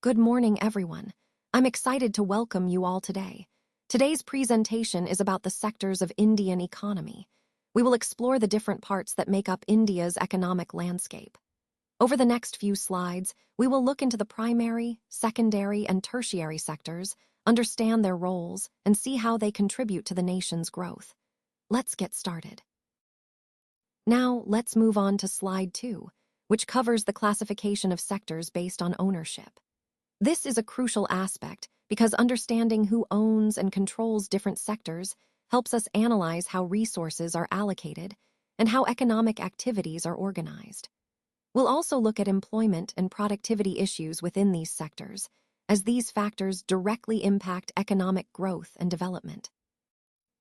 Good morning, everyone. I'm excited to welcome you all today. Today's presentation is about the sectors of Indian economy. We will explore the different parts that make up India's economic landscape. Over the next few slides, we will look into the primary, secondary, and tertiary sectors, understand their roles, and see how they contribute to the nation's growth. Let's get started. Now, let's move on to slide 2, which covers the classification of sectors based on ownership. This is a crucial aspect because understanding who owns and controls different sectors helps us analyze how resources are allocated and how economic activities are organized. We'll also look at employment and productivity issues within these sectors, as these factors directly impact economic growth and development.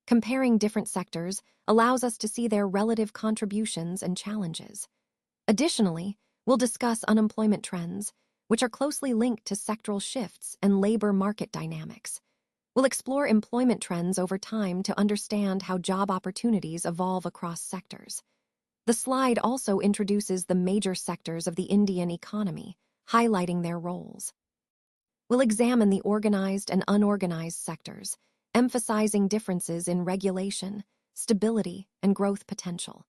Comparing different sectors allows us to see their relative contributions and challenges. Additionally, we'll discuss unemployment trends, which are closely linked to sectoral shifts and labor market dynamics. We'll explore employment trends over time to understand how job opportunities evolve across sectors. The slide also introduces the major sectors of the Indian economy, highlighting their roles. We'll examine the organized and unorganized sectors, emphasizing differences in regulation, stability, and growth potential.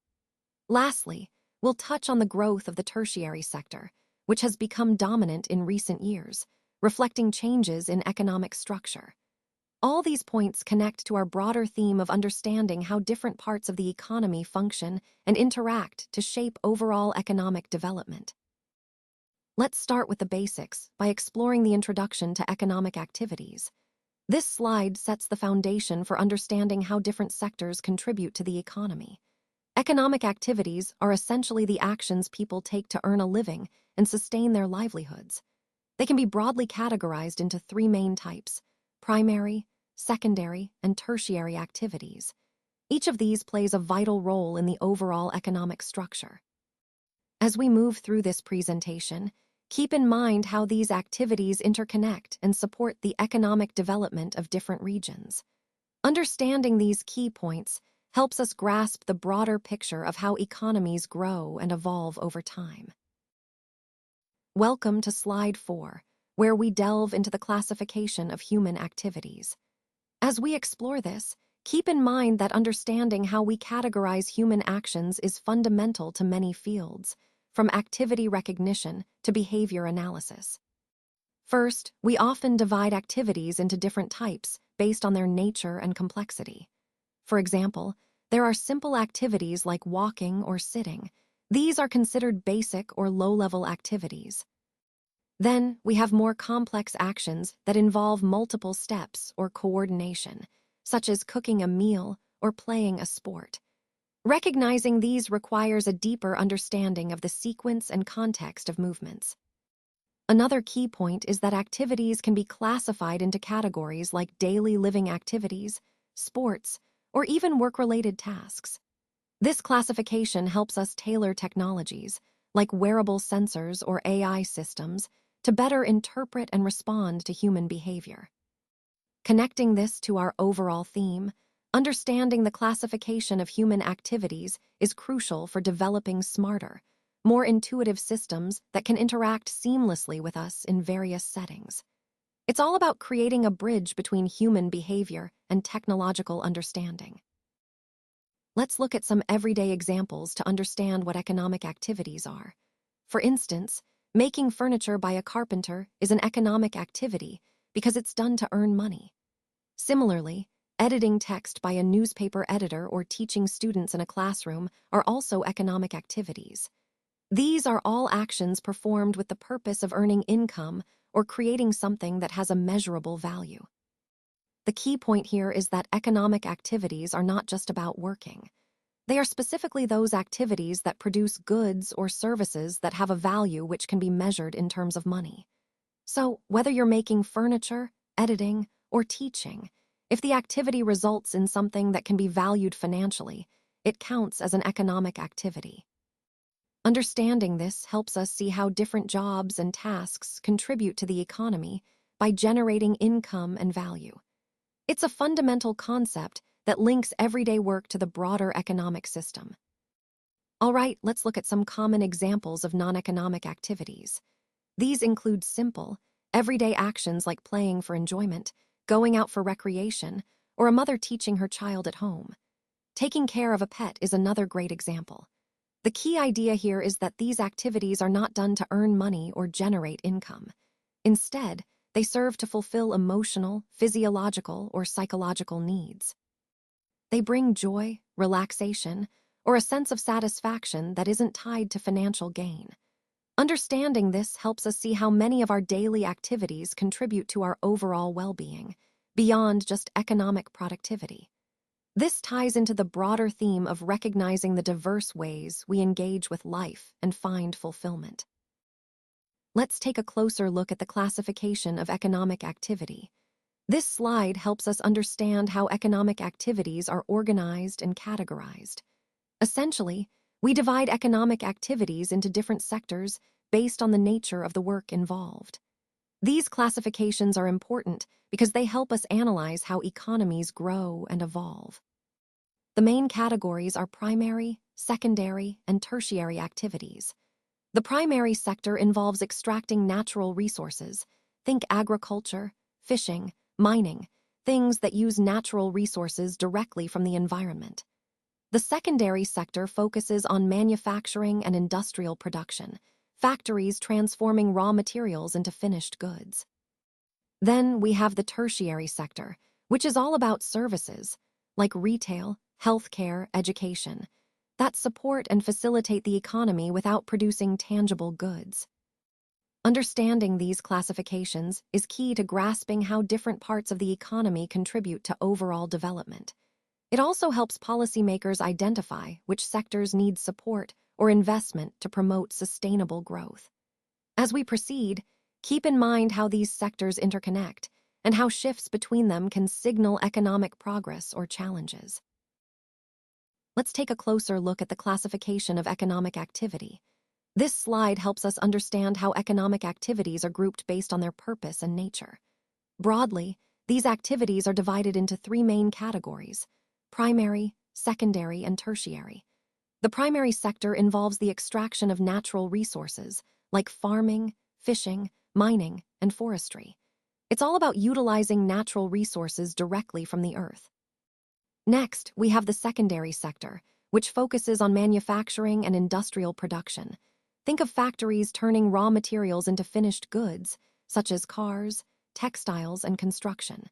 Lastly, we'll touch on the growth of the tertiary sector, which has become dominant in recent years, reflecting changes in economic structure. All these points connect to our broader theme of understanding how different parts of the economy function and interact to shape overall economic development. Let's start with the basics by exploring the introduction to economic activities. This slide sets the foundation for understanding how different sectors contribute to the economy. Economic activities are essentially the actions people take to earn a living and sustain their livelihoods. They can be broadly categorized into three main types: primary, secondary, and tertiary activities. Each of these plays a vital role in the overall economic structure. As we move through this presentation, keep in mind how these activities interconnect and support the economic development of different regions. Understanding these key points helps us grasp the broader picture of how economies grow and evolve over time. Welcome to slide 4, where we delve into the classification of human activities. As we explore this, keep in mind that understanding how we categorize human actions is fundamental to many fields, from activity recognition to behavior analysis. First, we often divide activities into different types based on their nature and complexity. For example, there are simple activities like walking or sitting. These are considered basic or low-level activities. Then, we have more complex actions that involve multiple steps or coordination, such as cooking a meal or playing a sport. Recognizing these requires a deeper understanding of the sequence and context of movements. Another key point is that activities can be classified into categories like daily living activities, sports, or even work-related tasks. This classification helps us tailor technologies, like wearable sensors or AI systems, to better interpret and respond to human behavior. Connecting this to our overall theme, understanding the classification of human activities is crucial for developing smarter, more intuitive systems that can interact seamlessly with us in various settings. It's all about creating a bridge between human behavior and technological understanding. Let's look at some everyday examples to understand what economic activities are. For instance, making furniture by a carpenter is an economic activity because it's done to earn money. Similarly, editing text by a newspaper editor or teaching students in a classroom are also economic activities. These are all actions performed with the purpose of earning income or creating something that has a measurable value. The key point here is that economic activities are not just about working. They are specifically those activities that produce goods or services that have a value which can be measured in terms of money. So, whether you're making furniture, editing, or teaching, if the activity results in something that can be valued financially, it counts as an economic activity. Understanding this helps us see how different jobs and tasks contribute to the economy by generating income and value. It's a fundamental concept that links everyday work to the broader economic system. All right, let's look at some common examples of non-economic activities. These include simple, Everyday actions like playing for enjoyment, going out for recreation, or a mother teaching her child at home. Taking care of a pet is another great example. The key idea here is that these activities are not done to earn money or generate income. Instead, they serve to fulfill emotional, physiological, or psychological needs. They bring joy, relaxation, or a sense of satisfaction that isn't tied to financial gain. Understanding this helps us see how many of our daily activities contribute to our overall well-being, beyond just economic productivity. This ties into the broader theme of recognizing the diverse ways we engage with life and find fulfillment. Let's take a closer look at the classification of economic activity. This slide helps us understand how economic activities are organized and categorized. Essentially, we divide economic activities into different sectors based on the nature of the work involved. These classifications are important because they help us analyze how economies grow and evolve. The main categories are primary, secondary, and tertiary activities. The primary sector involves extracting natural resources. Think agriculture, fishing, mining, things that use natural resources directly from the environment. The secondary sector focuses on manufacturing and industrial production, factories transforming raw materials into finished goods. Then we have the tertiary sector, which is all about services, like retail, healthcare, education, that support and facilitate the economy without producing tangible goods. Understanding these classifications is key to grasping how different parts of the economy contribute to overall development. It also helps policymakers identify which sectors need support or investment to promote sustainable growth. As we proceed, keep in mind how these sectors interconnect and how shifts between them can signal economic progress or challenges. Let's take a closer look at the classification of economic activity. This slide helps us understand how economic activities are grouped based on their purpose and nature. Broadly, these activities are divided into three main categories: primary, secondary, and tertiary. The primary sector involves the extraction of natural resources, like farming, fishing, mining, and forestry. It's all about utilizing natural resources directly from the earth. Next, we have the secondary sector, which focuses on manufacturing and industrial production. Think of factories turning raw materials into finished goods, such as cars, textiles, and construction.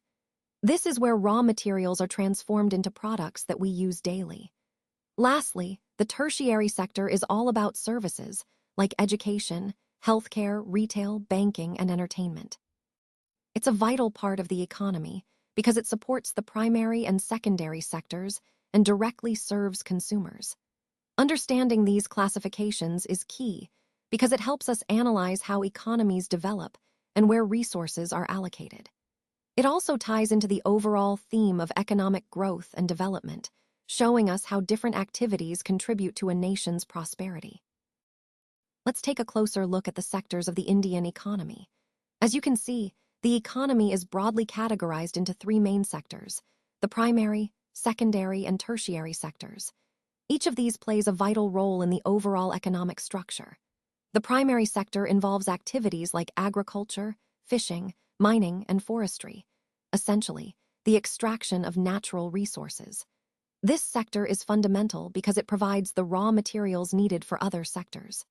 This is where raw materials are transformed into products that we use daily. Lastly, the tertiary sector is all about services, like education, healthcare, retail, banking, and entertainment. It's a vital part of the economy because it supports the primary and secondary sectors and directly serves consumers. Understanding these classifications is key because it helps us analyze how economies develop and where resources are allocated. It also ties into the overall theme of economic growth and development, showing us how different activities contribute to a nation's prosperity. Let's take a closer look at the sectors of the Indian economy. As you can see, the economy is broadly categorized into three main sectors: the primary, secondary, and tertiary sectors. Each of these plays a vital role in the overall economic structure. The primary sector involves activities like agriculture, fishing, mining, and forestry. Essentially, the extraction of natural resources. This sector is fundamental because it provides the raw materials needed for other sectors.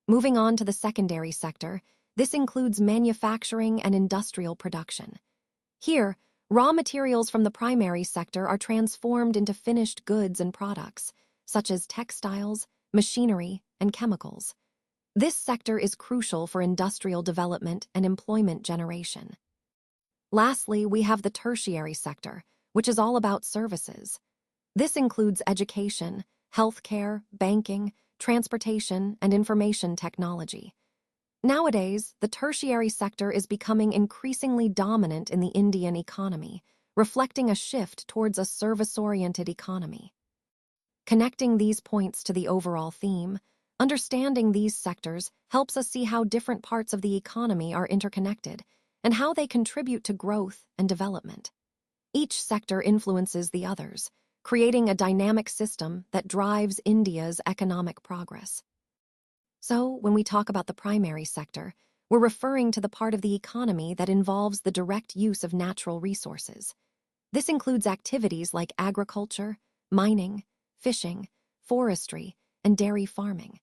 Moving on to the secondary sector, this includes manufacturing and industrial production. Here, raw materials from the primary sector are transformed into finished goods and products, such as textiles, machinery, and chemicals. This sector is crucial for industrial development and employment generation. Lastly, we have the tertiary sector, which is all about services. This includes education, healthcare, banking, transportation, and information technology. Nowadays, the tertiary sector is becoming increasingly dominant in the Indian economy, reflecting a shift towards a service-oriented economy. Connecting these points to the overall theme, understanding these sectors helps us see how different parts of the economy are interconnected and how they contribute to growth and development. Each sector influences the others, creating a dynamic system that drives India's economic progress. So, when we talk about the primary sector, we're referring to the part of the economy that involves the direct use of natural resources. This includes activities like agriculture, mining, fishing, forestry, and dairy farming.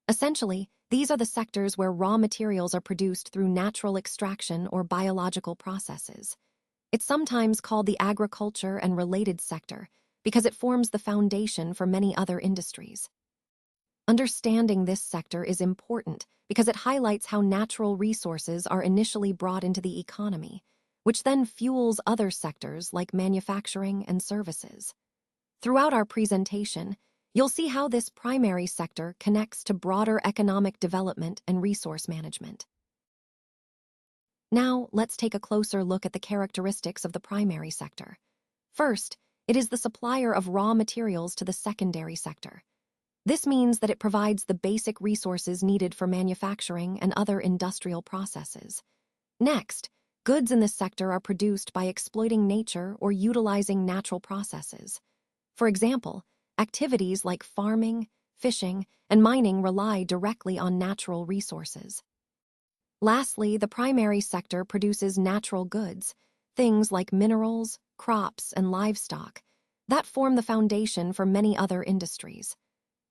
Essentially, these are the sectors where raw materials are produced through natural extraction or biological processes. It's sometimes called the agriculture and related sector because it forms the foundation for many other industries. Understanding this sector is important because it highlights how natural resources are initially brought into the economy, which then fuels other sectors like manufacturing and services. Throughout our presentation, you'll see how this primary sector connects to broader economic development and resource management. Now, let's take a closer look at the characteristics of the primary sector. First, it is the supplier of raw materials to the secondary sector. This means that it provides the basic resources needed for manufacturing and other industrial processes. Next, goods in this sector are produced by exploiting nature or utilizing natural processes. For example, activities like farming, fishing, and mining rely directly on natural resources. Lastly, the primary sector produces natural goods, things like minerals, crops, and livestock, that form the foundation for many other industries.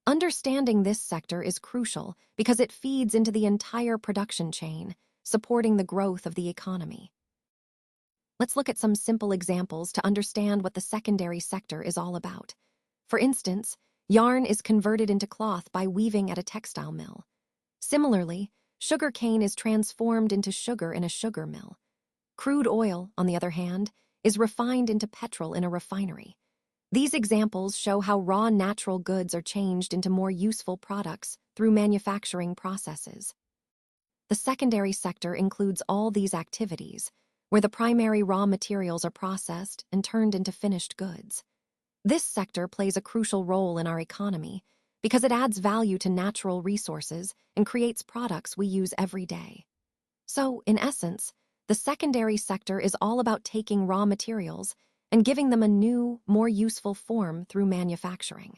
Understanding this sector is crucial because it feeds into the entire production chain, supporting the growth of the economy. Let's look at some simple examples to understand what the secondary sector is all about. For instance, yarn is converted into cloth by weaving at a textile mill. Similarly, sugar cane is transformed into sugar in a sugar mill. Crude oil, on the other hand, is refined into petrol in a refinery. These examples show how raw natural goods are changed into more useful products through manufacturing processes. The secondary sector includes all these activities, where the primary raw materials are processed and turned into finished goods. This sector plays a crucial role in our economy because it adds value to natural resources and creates products we use every day. So, in essence, the secondary sector is all about taking raw materials and giving them a new, more useful form through manufacturing.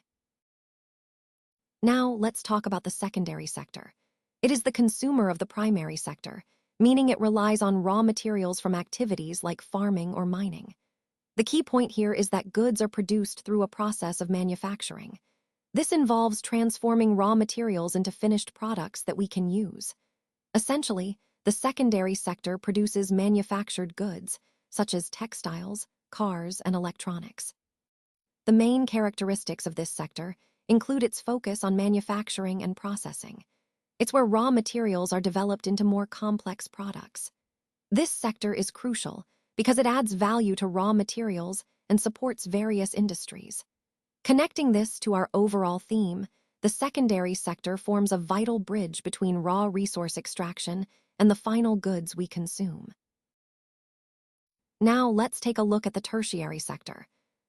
Now, let's talk about the secondary sector. It is the consumer of the primary sector, meaning it relies on raw materials from activities like farming or mining. The key point here is that goods are produced through a process of manufacturing. This involves transforming raw materials into finished products that we can use. Essentially, the secondary sector produces manufactured goods, such as textiles, cars, and electronics. The main characteristics of this sector include its focus on manufacturing and processing. It's where raw materials are developed into more complex products. This sector is crucial because it adds value to raw materials and supports various industries. Connecting this to our overall theme, the secondary sector forms a vital bridge between raw resource extraction and the final goods we consume. Now, let's take a look at the tertiary sector.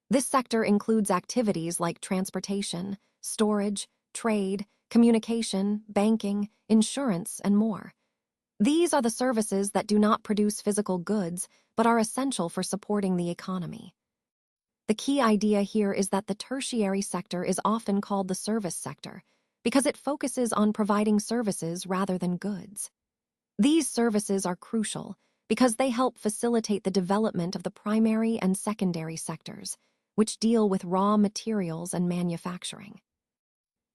This sector includes activities like transportation, storage, trade, communication, banking, insurance, and more. These are the services that do not produce physical goods but are essential for supporting the economy. The key idea here is that the tertiary sector is often called the service sector because it focuses on providing services rather than goods. These services are crucial because they help facilitate the development of the primary and secondary sectors, which deal with raw materials and manufacturing.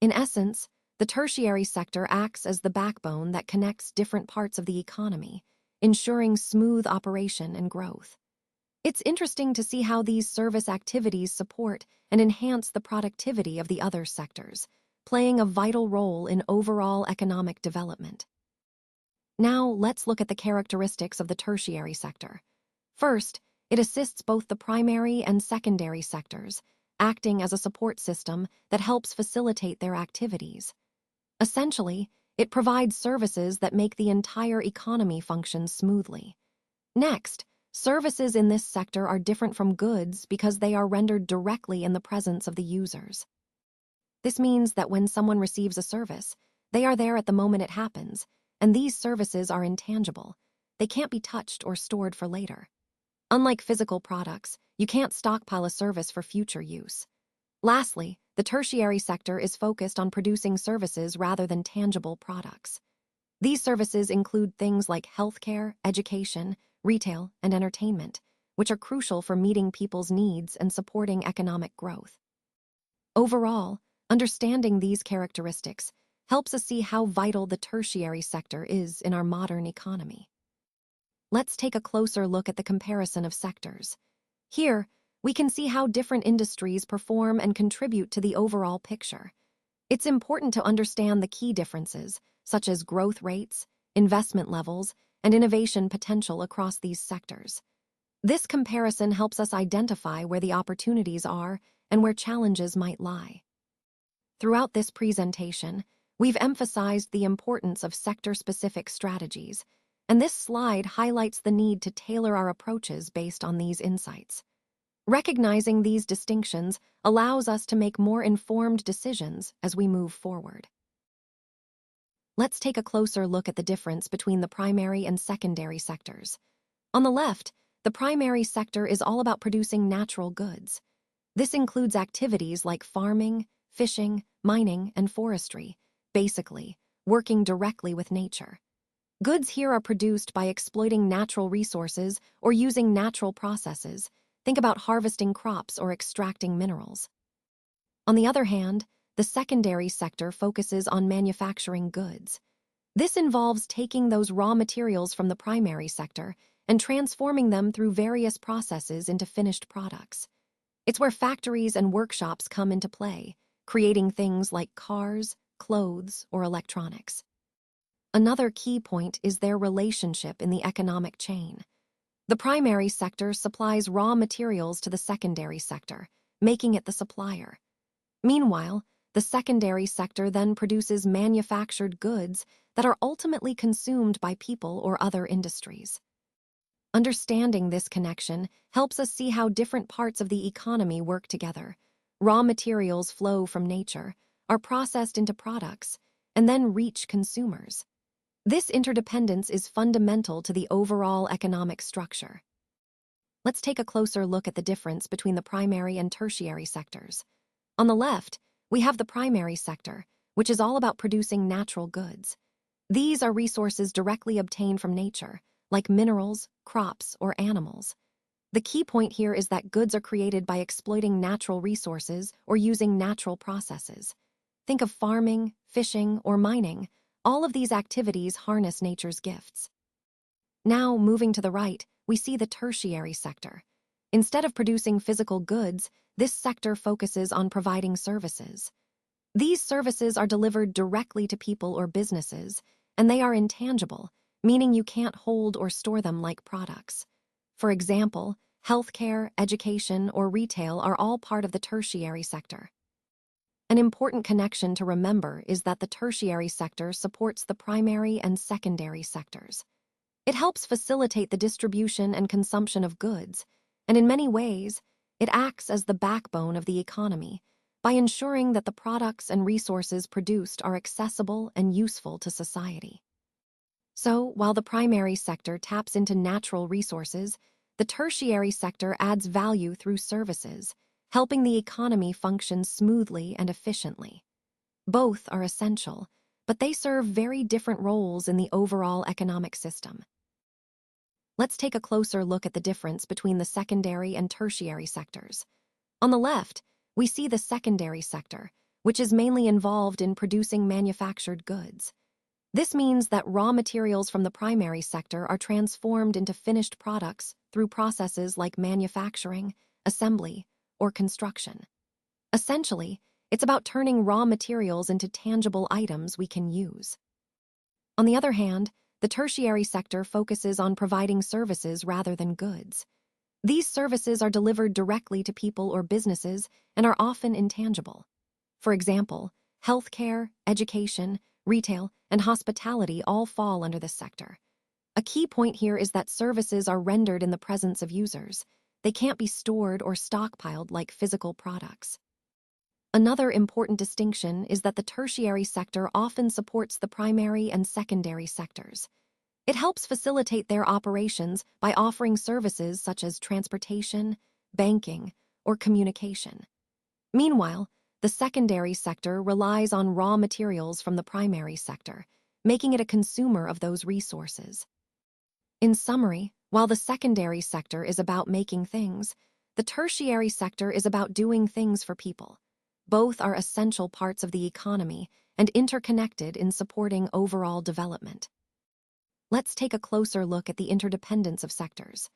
In essence, the tertiary sector acts as the backbone that connects different parts of the economy, ensuring smooth operation and growth. It's interesting to see how these service activities support and enhance the productivity of the other sectors, playing a vital role in overall economic development. Now, let's look at the characteristics of the tertiary sector. First, it assists both the primary and secondary sectors, acting as a support system that helps facilitate their activities. Essentially, it provides services that make the entire economy function smoothly. Next, services in this sector are different from goods because they are rendered directly in the presence of the users. This means that when someone receives a service, they are there at the moment it happens, and these services are intangible. They can't be touched or stored for later. Unlike physical products, you can't stockpile a service for future use. Lastly, the tertiary sector is focused on producing services rather than tangible products. These services include things like healthcare, education, retail, and entertainment, which are crucial for meeting people's needs and supporting economic growth. Overall, understanding these characteristics helps us see how vital the tertiary sector is in our modern economy. Let's take a closer look at the comparison of sectors. Here, we can see how different industries perform and contribute to the overall picture. It's important to understand the key differences, such as growth rates, investment levels, and innovation potential across these sectors. This comparison helps us identify where the opportunities are and where challenges might lie. Throughout this presentation, we've emphasized the importance of sector-specific strategies, and this slide highlights the need to tailor our approaches based on these insights. Recognizing these distinctions allows us to make more informed decisions as we move forward. Let's take a closer look at the difference between the primary and secondary sectors. On the left, the primary sector is all about producing natural goods. This includes activities like farming, fishing, mining, and forestry, basically, working directly with nature. Goods here are produced by exploiting natural resources or using natural processes. Think about harvesting crops or extracting minerals. On the other hand, the secondary sector focuses on manufacturing goods. This involves taking those raw materials from the primary sector and transforming them through various processes into finished products. It's where factories and workshops come into play, creating things like cars, clothes, or electronics. Another key point is their relationship in the economic chain. The primary sector supplies raw materials to the secondary sector, making it the supplier. Meanwhile, the secondary sector then produces manufactured goods that are ultimately consumed by people or other industries. Understanding this connection helps us see how different parts of the economy work together. Raw materials flow from nature, are processed into products, and then reach consumers. This interdependence is fundamental to the overall economic structure. Let's take a closer look at the difference between the primary and tertiary sectors. On the left, we have the primary sector, which is all about producing natural goods. These are resources directly obtained from nature, like minerals, crops, or animals. The key point here is that goods are created by exploiting natural resources or using natural processes. Think of farming, fishing, or mining. All of these activities harness nature's gifts. Now, moving to the right, we see the tertiary sector. Instead of producing physical goods, this sector focuses on providing services. These services are delivered directly to people or businesses, and they are intangible, meaning you can't hold or store them like products. For example, healthcare, education, or retail are all part of the tertiary sector. An important connection to remember is that the tertiary sector supports the primary and secondary sectors. It helps facilitate the distribution and consumption of goods, and in many ways, it acts as the backbone of the economy by ensuring that the products and resources produced are accessible and useful to society. So, while the primary sector taps into natural resources, the tertiary sector adds value through services, helping the economy function smoothly and efficiently. Both are essential, but they serve very different roles in the overall economic system. Let's take a closer look at the difference between the secondary and tertiary sectors. On the left, we see the secondary sector, which is mainly involved in producing manufactured goods. This means that raw materials from the primary sector are transformed into finished products through processes like manufacturing, assembly, or construction. Essentially, it's about turning raw materials into tangible items we can use. On the other hand, the tertiary sector focuses on providing services rather than goods. These services are delivered directly to people or businesses and are often intangible. For example, healthcare, education, retail, and hospitality all fall under this sector. A key point here is that services are rendered in the presence of users. They can't be stored or stockpiled like physical products. Another important distinction is that the tertiary sector often supports the primary and secondary sectors. It helps facilitate their operations by offering services such as transportation, banking, or communication. Meanwhile, the secondary sector relies on raw materials from the primary sector, making it a consumer of those resources. In summary, while the secondary sector is about making things, the tertiary sector is about doing things for people. Both are essential parts of the economy and interconnected in supporting overall development. Let's take a closer look at the interdependence of sectors.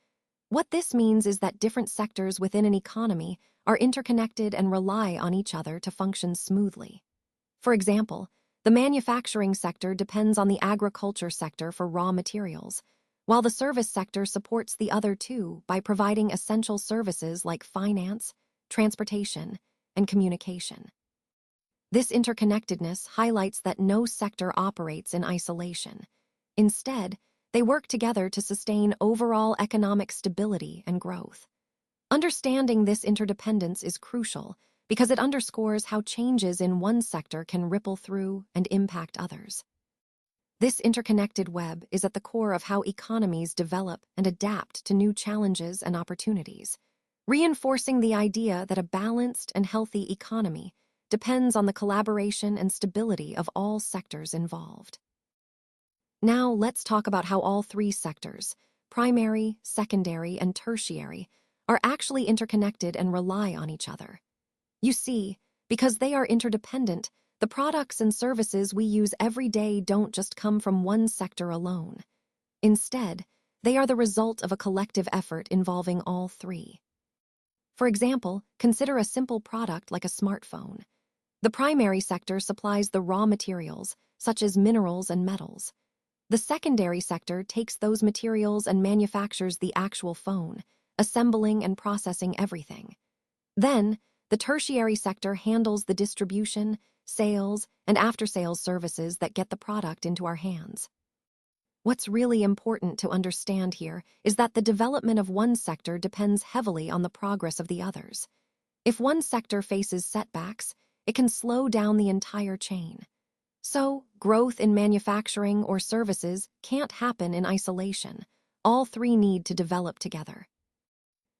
What this means is that different sectors within an economy are interconnected and rely on each other to function smoothly. For example, the manufacturing sector depends on the agriculture sector for raw materials, while the service sector supports the other two by providing essential services like finance, transportation, and communication. This interconnectedness highlights that no sector operates in isolation. Instead, they work together to sustain overall economic stability and growth. Understanding this interdependence is crucial because it underscores how changes in one sector can ripple through and impact others. This interconnected web is at the core of how economies develop and adapt to new challenges and opportunities, reinforcing the idea that a balanced and healthy economy depends on the collaboration and stability of all sectors involved. Now let's talk about how all three sectors, primary, secondary, and tertiary, are actually interconnected and rely on each other. You see, because they are interdependent, the products and services we use every day don't just come from one sector alone. Instead, they are the result of a collective effort involving all three. For example, consider a simple product like a smartphone. The primary sector supplies the raw materials, such as minerals and metals. The secondary sector takes those materials and manufactures the actual phone, assembling and processing everything. Then, the tertiary sector handles the distribution, sales, and after-sales services that get the product into our hands. What's really important to understand here is that the development of one sector depends heavily on the progress of the others. If one sector faces setbacks, it can slow down the entire chain. So, growth in manufacturing or services can't happen in isolation. All three need to develop together.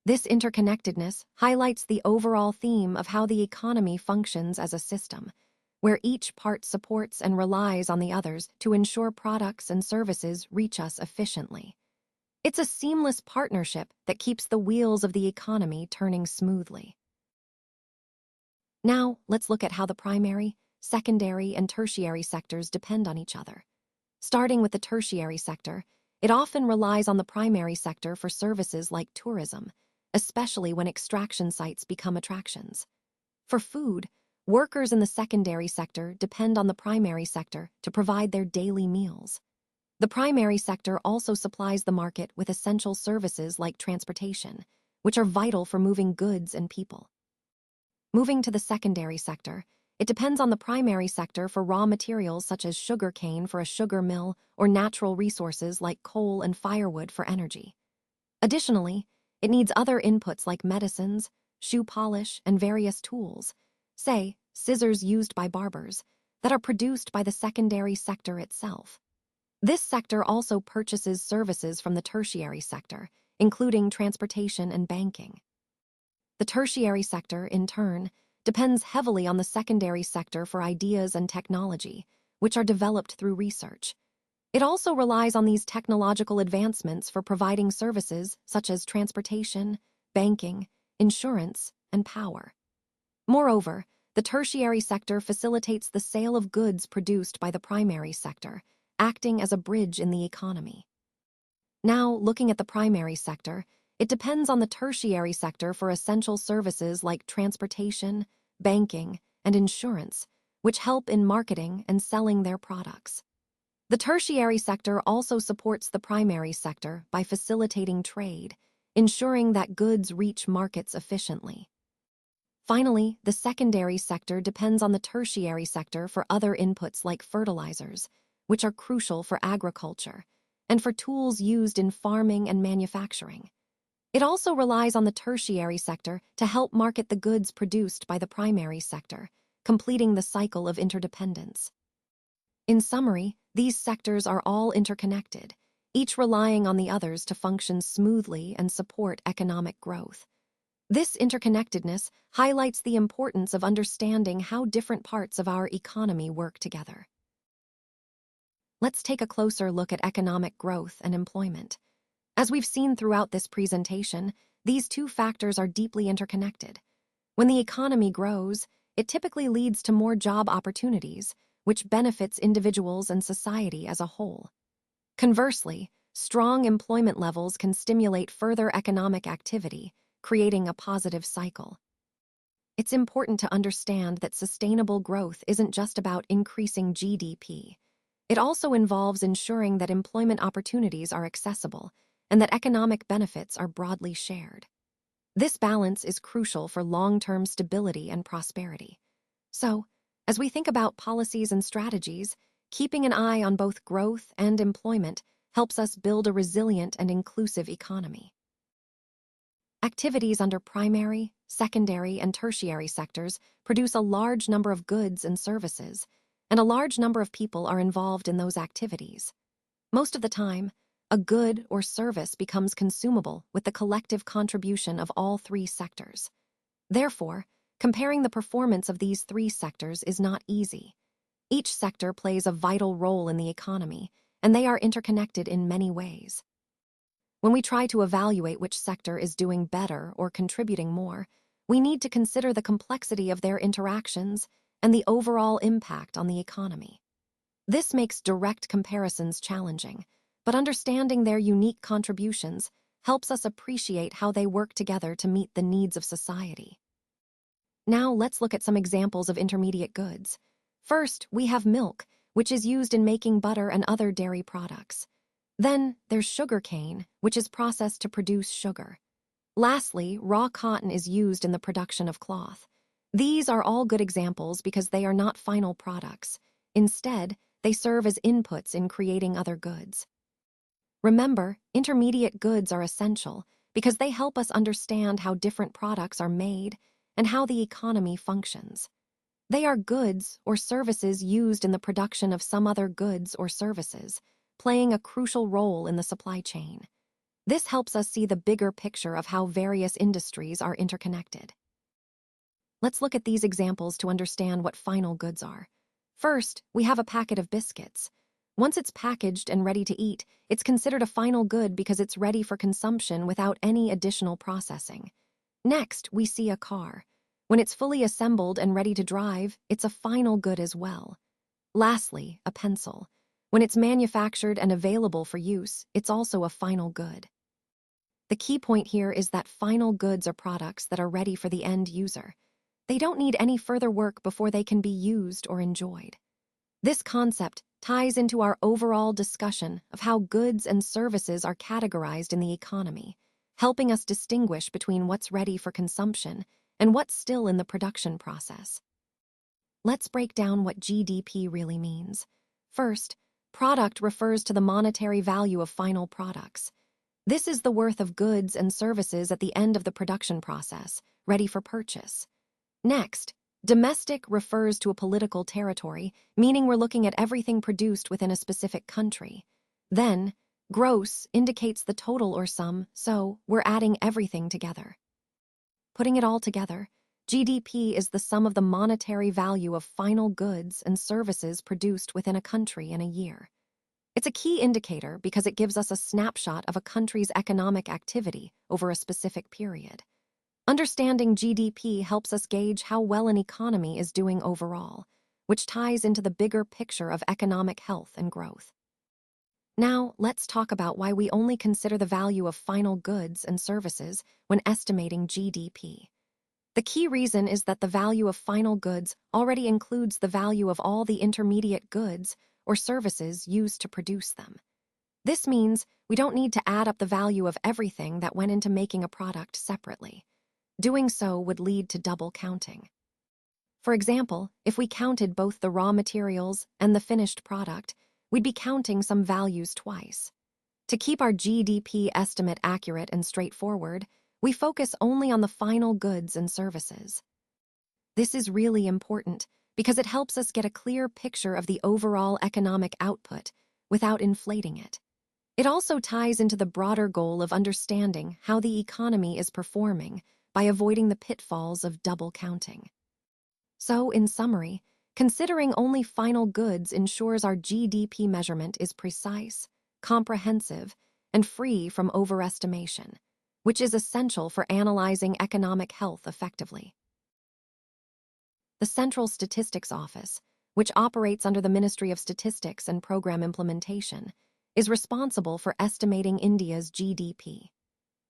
This interconnectedness highlights the overall theme of how the economy functions as a system, where each part supports and relies on the others to ensure products and services reach us efficiently. It's a seamless partnership that keeps the wheels of the economy turning smoothly. Now, let's look at how the primary, secondary, and tertiary sectors depend on each other. Starting with the tertiary sector, it often relies on the primary sector for services like tourism, especially when extraction sites become attractions. For food, workers in the secondary sector depend on the primary sector to provide their daily meals. The primary sector also supplies the market with essential services like transportation, which are vital for moving goods and people. Moving to the secondary sector, it depends on the primary sector for raw materials such as sugar cane for a sugar mill or natural resources like coal and firewood for energy. Additionally, it needs other inputs like medicines, shoe polish, and various tools, say, scissors used by barbers, that are produced by the secondary sector itself. This sector also purchases services from the tertiary sector, including transportation and banking. The tertiary sector, in turn, depends heavily on the secondary sector for ideas and technology, which are developed through research. It also relies on these technological advancements for providing services such as transportation, banking, insurance, and power. Moreover, the tertiary sector facilitates the sale of goods produced by the primary sector, acting as a bridge in the economy. Now, looking at the primary sector, it depends on the tertiary sector for essential services like transportation, banking, and insurance, which help in marketing and selling their products. The tertiary sector also supports the primary sector by facilitating trade, ensuring that goods reach markets efficiently. Finally, the secondary sector depends on the tertiary sector for other inputs like fertilizers, which are crucial for agriculture, and for tools used in farming and manufacturing. It also relies on the tertiary sector to help market the goods produced by the primary sector, completing the cycle of interdependence. In summary, these sectors are all interconnected, each relying on the others to function smoothly and support economic growth. This interconnectedness highlights the importance of understanding how different parts of our economy work together. let's take a closer look at economic growth and employment. As we've seen throughout this presentation, these two factors are deeply interconnected. When the economy grows, it typically leads to more job opportunities, which benefits individuals and society as a whole. Conversely, strong employment levels can stimulate further economic activity, creating a positive cycle. It's important to understand that sustainable growth isn't just about increasing GDP. It also involves ensuring that employment opportunities are accessible and that economic benefits are broadly shared. This balance is crucial for long-term stability and prosperity. So, as we think about policies and strategies, keeping an eye on both growth and employment helps us build a resilient and inclusive economy. Activities under primary, secondary, and tertiary sectors produce a large number of goods and services, and a large number of people are involved in those activities. Most of the time, a good or service becomes consumable with the collective contribution of all three sectors. Therefore, comparing the performance of these three sectors is not easy. Each sector plays a vital role in the economy, and they are interconnected in many ways. When we try to evaluate which sector is doing better or contributing more, we need to consider the complexity of their interactions and the overall impact on the economy. This makes direct comparisons challenging, but understanding their unique contributions helps us appreciate how they work together to meet the needs of society. Now let's look at some examples of intermediate goods. First, we have milk, which is used in making butter and other dairy products. Then, there's sugarcane, which is processed to produce sugar. Lastly, raw cotton is used in the production of cloth. These are all good examples because they are not final products. Instead, they serve as inputs in creating other goods. Remember, intermediate goods are essential because they help us understand how different products are made and how the economy functions. They are goods or services used in the production of some other goods or services, playing a crucial role in the supply chain. This helps us see the bigger picture of how various industries are interconnected. Let's look at these examples to understand what final goods are. First, we have a packet of biscuits. Once it's packaged and ready to eat, it's considered a final good because it's ready for consumption without any additional processing. Next, we see a car. When it's fully assembled and ready to drive, it's a final good as well. Lastly, a pencil. When it's manufactured and available for use, it's also a final good. The key point here is that final goods are products that are ready for the end user. They don't need any further work before they can be used or enjoyed. This concept ties into our overall discussion of how goods and services are categorized in the economy, helping us distinguish between what's ready for consumption and what's still in the production process. Let's break down what GDP really means. First, product refers to the monetary value of final products. This is the worth of goods and services at the end of the production process, ready for purchase. Next, domestic refers to a political territory, meaning we're looking at everything produced within a specific country. Then, gross indicates the total or sum, so we're adding everything together. Putting it all together, GDP is the sum of the monetary value of final goods and services produced within a country in a year. It's a key indicator because it gives us a snapshot of a country's economic activity over a specific period. Understanding GDP helps us gauge how well an economy is doing overall, which ties into the bigger picture of economic health and growth. Now, let's talk about why we only consider the value of final goods and services when estimating GDP. The key reason is that the value of final goods already includes the value of all the intermediate goods or services used to produce them. This means we don't need to add up the value of everything that went into making a product separately. Doing so would lead to double counting. For example, if we counted both the raw materials and the finished product, we'd be counting some values twice. To keep our GDP estimate accurate and straightforward, we focus only on the final goods and services. This is really important because it helps us get a clear picture of the overall economic output without inflating it. It also ties into the broader goal of understanding how the economy is performing by avoiding the pitfalls of double counting. So, in summary, Considering only final goods ensures our GDP measurement is precise, comprehensive, and free from overestimation, which is essential for analyzing economic health effectively. The Central Statistics Office, which operates under the Ministry of Statistics and Program Implementation, is responsible for estimating India's GDP.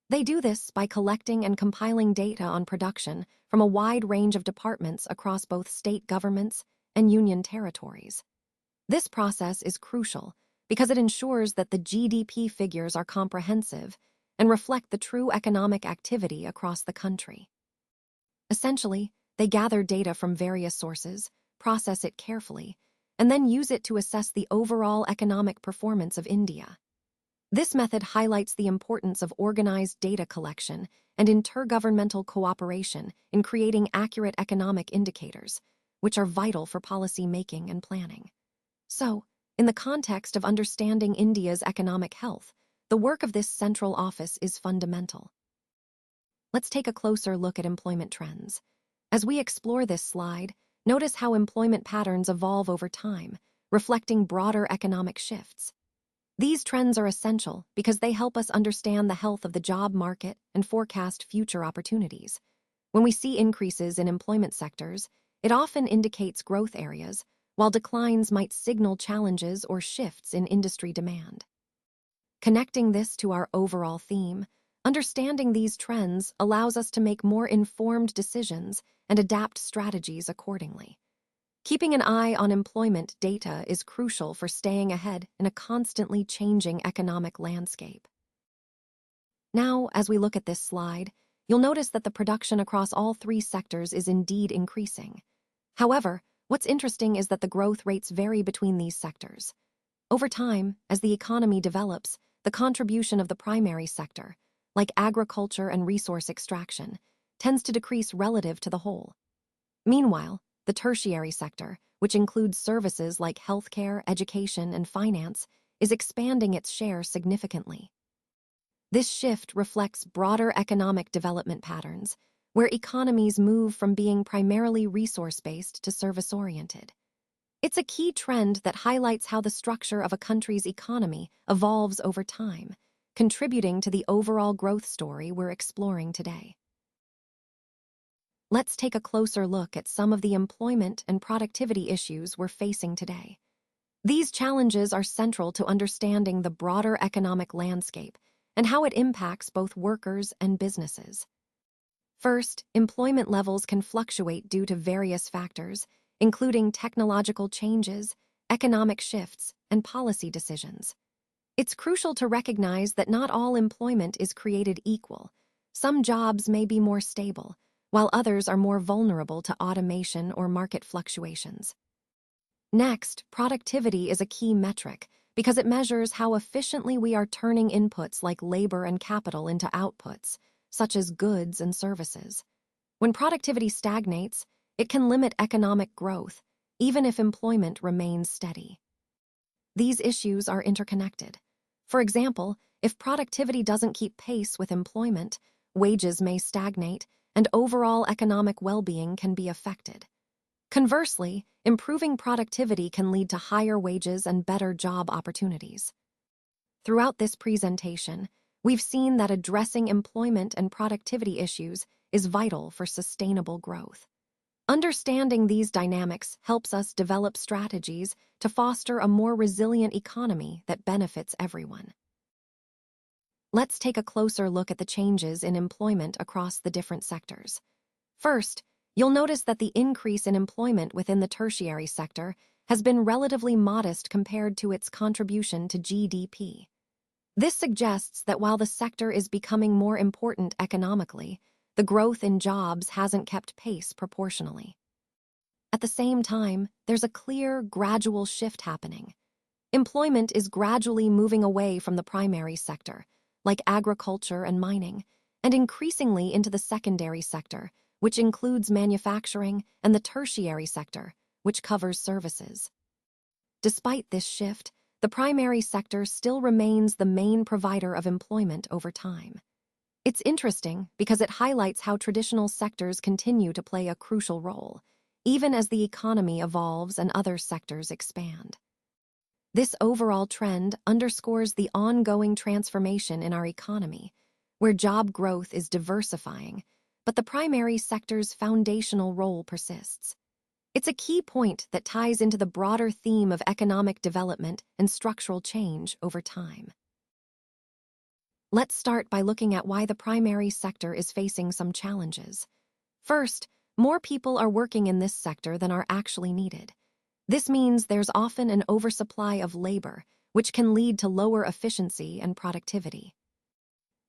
They do this by collecting and compiling data on production from a wide range of departments across both state governments and union territories. This process is crucial because it ensures that the GDP figures are comprehensive and reflect the true economic activity across the country. Essentially, they gather data from various sources, process it carefully, and then use it to assess the overall economic performance of India. This method highlights the importance of organized data collection and intergovernmental cooperation in creating accurate economic indicators, which are vital for policy making and planning. So, in the context of understanding India's economic health, the work of this central office is fundamental. Let's take a closer look at employment trends. As we explore this slide, notice how employment patterns evolve over time, reflecting broader economic shifts. These trends are essential because they help us understand the health of the job market and forecast future opportunities. When we see increases in employment sectors, it often indicates growth areas, while declines might signal challenges or shifts in industry demand. Connecting this to our overall theme, understanding these trends allows us to make more informed decisions and adapt strategies accordingly. Keeping an eye on employment data is crucial for staying ahead in a constantly changing economic landscape. Now, as we look at this slide, you'll notice that the production across all three sectors is indeed increasing. However, what's interesting is that the growth rates vary between these sectors. Over time, as the economy develops, the contribution of the primary sector, like agriculture and resource extraction, tends to decrease relative to the whole. Meanwhile, the tertiary sector, which includes services like healthcare, education, and finance, is expanding its share significantly. This shift reflects broader economic development patterns, where economies move from being primarily resource-based to service-oriented. It's a key trend that highlights how the structure of a country's economy evolves over time, contributing to the overall growth story we're exploring today. Let's take a closer look at some of the employment and productivity issues we're facing today. These challenges are central to understanding the broader economic landscape and how it impacts both workers and businesses. First, employment levels can fluctuate due to various factors, including technological changes, economic shifts, and policy decisions. It's crucial to recognize that not all employment is created equal. Some jobs may be more stable, while others are more vulnerable to automation or market fluctuations. Next, productivity is a key metric because it measures how efficiently we are turning inputs like labor and capital into outputs, such as goods and services. When productivity stagnates, it can limit economic growth, even if employment remains steady. These issues are interconnected. For example, if productivity doesn't keep pace with employment, wages may stagnate, and overall economic well-being can be affected. Conversely, improving productivity can lead to higher wages and better job opportunities. Throughout this presentation, we've seen that addressing employment and productivity issues is vital for sustainable growth. Understanding these dynamics helps us develop strategies to foster a more resilient economy that benefits everyone. Let's take a closer look at the changes in employment across the different sectors. First, you'll notice that the increase in employment within the tertiary sector has been relatively modest compared to its contribution to GDP. This suggests that while the sector is becoming more important economically, the growth in jobs hasn't kept pace proportionally. At the same time, there's a clear, gradual shift happening. Employment is gradually moving away from the primary sector, like agriculture and mining, and increasingly into the secondary sector, which includes manufacturing, and the tertiary sector, which covers services. Despite this shift, the primary sector still remains the main provider of employment over time. It's interesting because it highlights how traditional sectors continue to play a crucial role, even as the economy evolves and other sectors expand. This overall trend underscores the ongoing transformation in our economy, where job growth is diversifying, but the primary sector's foundational role persists. It's a key point that ties into the broader theme of economic development and structural change over time. Let's start by looking at why the primary sector is facing some challenges. First, more people are working in this sector than are actually needed. This means there's often an oversupply of labor, which can lead to lower efficiency and productivity.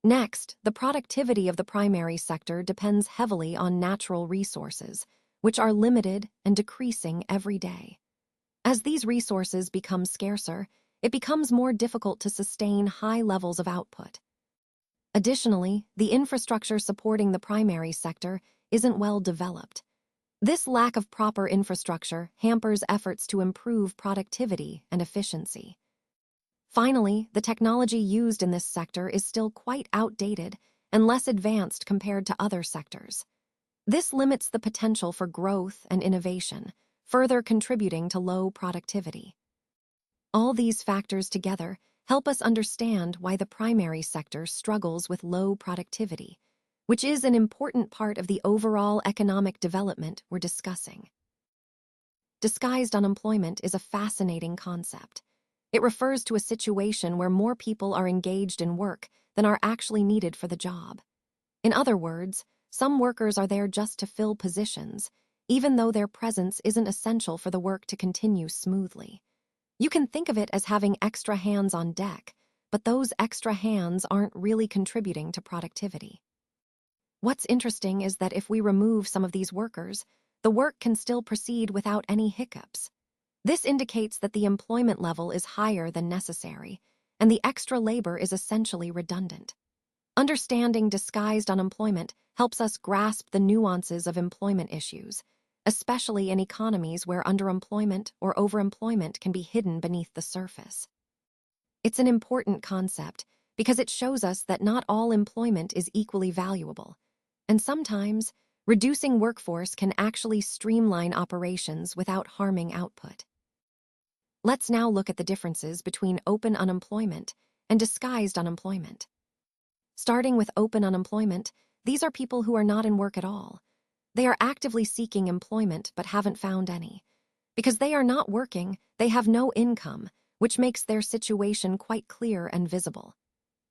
Next, the productivity of the primary sector depends heavily on natural resources, which are limited and decreasing every day. As these resources become scarcer, it becomes more difficult to sustain high levels of output. Additionally, the infrastructure supporting the primary sector isn't well developed. This lack of proper infrastructure hampers efforts to improve productivity and efficiency. Finally, the technology used in this sector is still quite outdated and less advanced compared to other sectors. This limits the potential for growth and innovation, further contributing to low productivity. All these factors together help us understand why the primary sector struggles with low productivity, which is an important part of the overall economic development we're discussing. Disguised unemployment is a fascinating concept. It refers to a situation where more people are engaged in work than are actually needed for the job. In other words, some workers are there just to fill positions, even though their presence isn't essential for the work to continue smoothly. You can think of it as having extra hands on deck, but those extra hands aren't really contributing to productivity. What's interesting is that if we remove some of these workers, the work can still proceed without any hiccups. This indicates that the employment level is higher than necessary, and the extra labor is essentially redundant. Understanding disguised unemployment helps us grasp the nuances of employment issues, especially in economies where underemployment or overemployment can be hidden beneath the surface. It's an important concept because it shows us that not all employment is equally valuable, and sometimes reducing workforce can actually streamline operations without harming output. Let's now look at the differences between open unemployment and disguised unemployment. Starting with open unemployment, these are people who are not in work at all. They are actively seeking employment but haven't found any. Because they are not working, they have no income, which makes their situation quite clear and visible.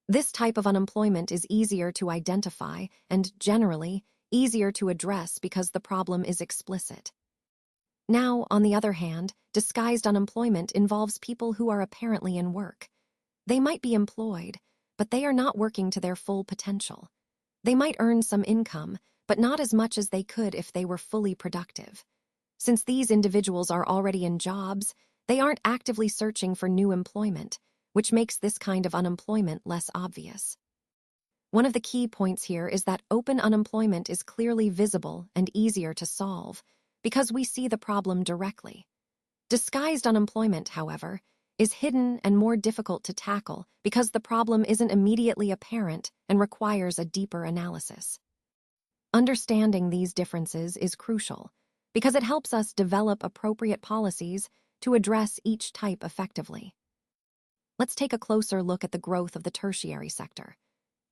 This type of unemployment is easier to identify and, generally, easier to address because the problem is explicit. Now, on the other hand, disguised unemployment involves people who are apparently in work. They might be employed, but they are not working to their full potential. They might earn some income, but not as much as they could if they were fully productive. Since these individuals are already in jobs, they aren't actively searching for new employment, which makes this kind of unemployment less obvious. One of the key points here is that open unemployment is clearly visible and easier to solve because we see the problem directly. Disguised unemployment, however, is hidden and more difficult to tackle because the problem isn't immediately apparent and requires a deeper analysis. Understanding these differences is crucial because it helps us develop appropriate policies to address each type effectively. Let's take a closer look at the growth of the tertiary sector.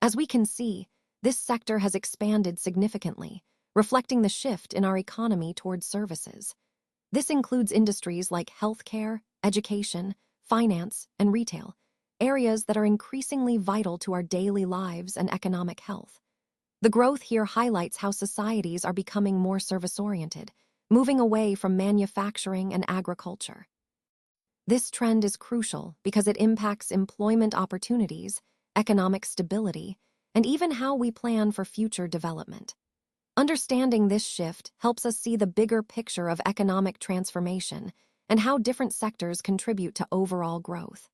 As we can see, this sector has expanded significantly, reflecting the shift in our economy towards services. This includes industries like healthcare, education, finance, and retail, areas that are increasingly vital to our daily lives and economic health. The growth here highlights how societies are becoming more service-oriented, moving away from manufacturing and agriculture. This trend is crucial because it impacts employment opportunities, economic stability, and even how we plan for future development. Understanding this shift helps us see the bigger picture of economic transformation and how different sectors contribute to overall growth.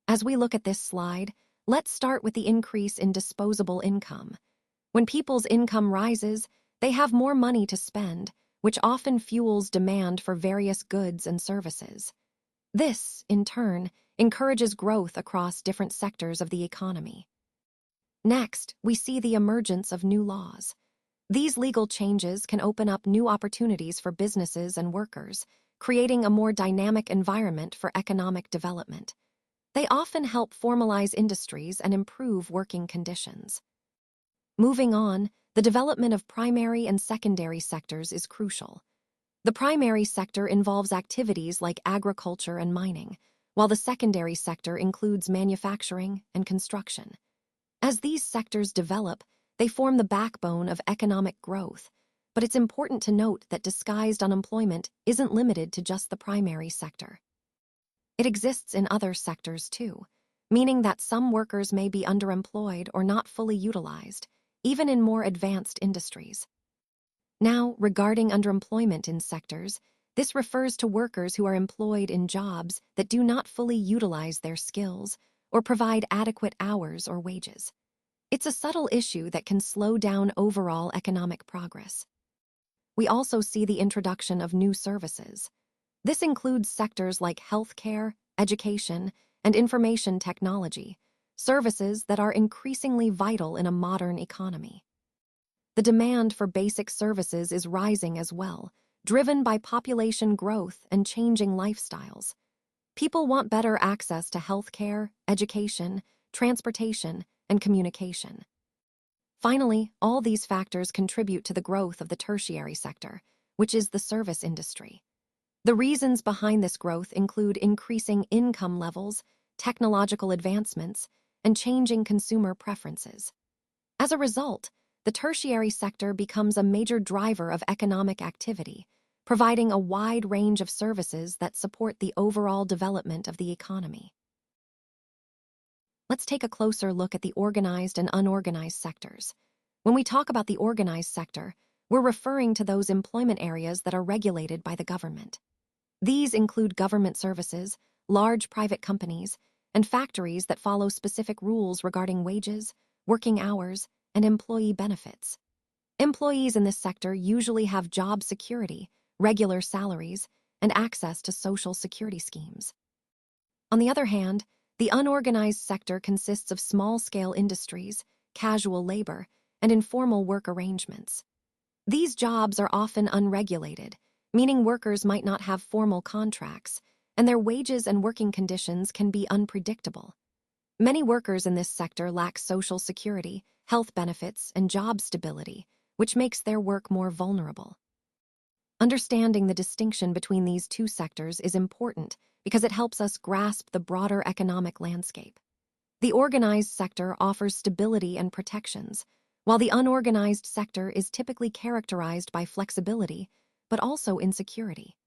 As we look at this slide, let's start with the increase in disposable income. When people's income rises, they have more money to spend, which often fuels demand for various goods and services. This, in turn, encourages growth across different sectors of the economy. Next, we see the emergence of new laws. These legal changes can open up new opportunities for businesses and workers, creating a more dynamic environment for economic development. They often help formalize industries and improve working conditions. Moving on, the development of primary and secondary sectors is crucial. The primary sector involves activities like agriculture and mining, while the secondary sector includes manufacturing and construction. As these sectors develop, they form the backbone of economic growth, but it's important to note that disguised unemployment isn't limited to just the primary sector. It exists in other sectors too, meaning that some workers may be underemployed or not fully utilized, even in more advanced industries. Now, regarding underemployment in sectors, this refers to workers who are employed in jobs that do not fully utilize their skills or provide adequate hours or wages. It's a subtle issue that can slow down overall economic progress. We also see the introduction of new services. This includes sectors like healthcare, education, and information technology, services that are increasingly vital in a modern economy. The demand for basic services is rising as well, driven by population growth and changing lifestyles. People want better access to healthcare, education, transportation, and communication. Finally, all these factors contribute to the growth of the tertiary sector, which is the service industry. The reasons behind this growth include increasing income levels, technological advancements, and changing consumer preferences. As a result, the tertiary sector becomes a major driver of economic activity, providing a wide range of services that support the overall development of the economy. Let's take a closer look at the organized and unorganized sectors. When we talk about the organized sector, we're referring to those employment areas that are regulated by the government. These include government services, large private companies, and factories that follow specific rules regarding wages, working hours, and employee benefits. Employees in this sector usually have job security, regular salaries, and access to social security schemes. On the other hand, the unorganized sector consists of small-scale industries, casual labor, and informal work arrangements. These jobs are often unregulated, meaning workers might not have formal contracts, and their wages and working conditions can be unpredictable. Many workers in this sector lack social security, health benefits, and job stability, which makes their work more vulnerable. Understanding the distinction between these two sectors is important because it helps us grasp the broader economic landscape. The organized sector offers stability and protections, while the unorganized sector is typically characterized by flexibility, but also insecurity.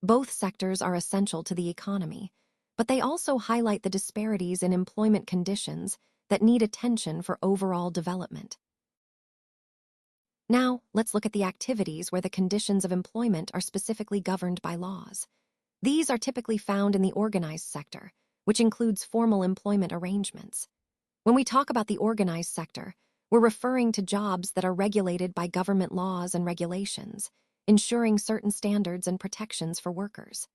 Both sectors are essential to the economy, but they also highlight the disparities in employment conditions that need attention for overall development. Now, let's look at the activities where the conditions of employment are specifically governed by laws. These are typically found in the organized sector, which includes formal employment arrangements. When we talk about the organized sector, we're referring to jobs that are regulated by government laws and regulations, ensuring certain standards and protections for workers.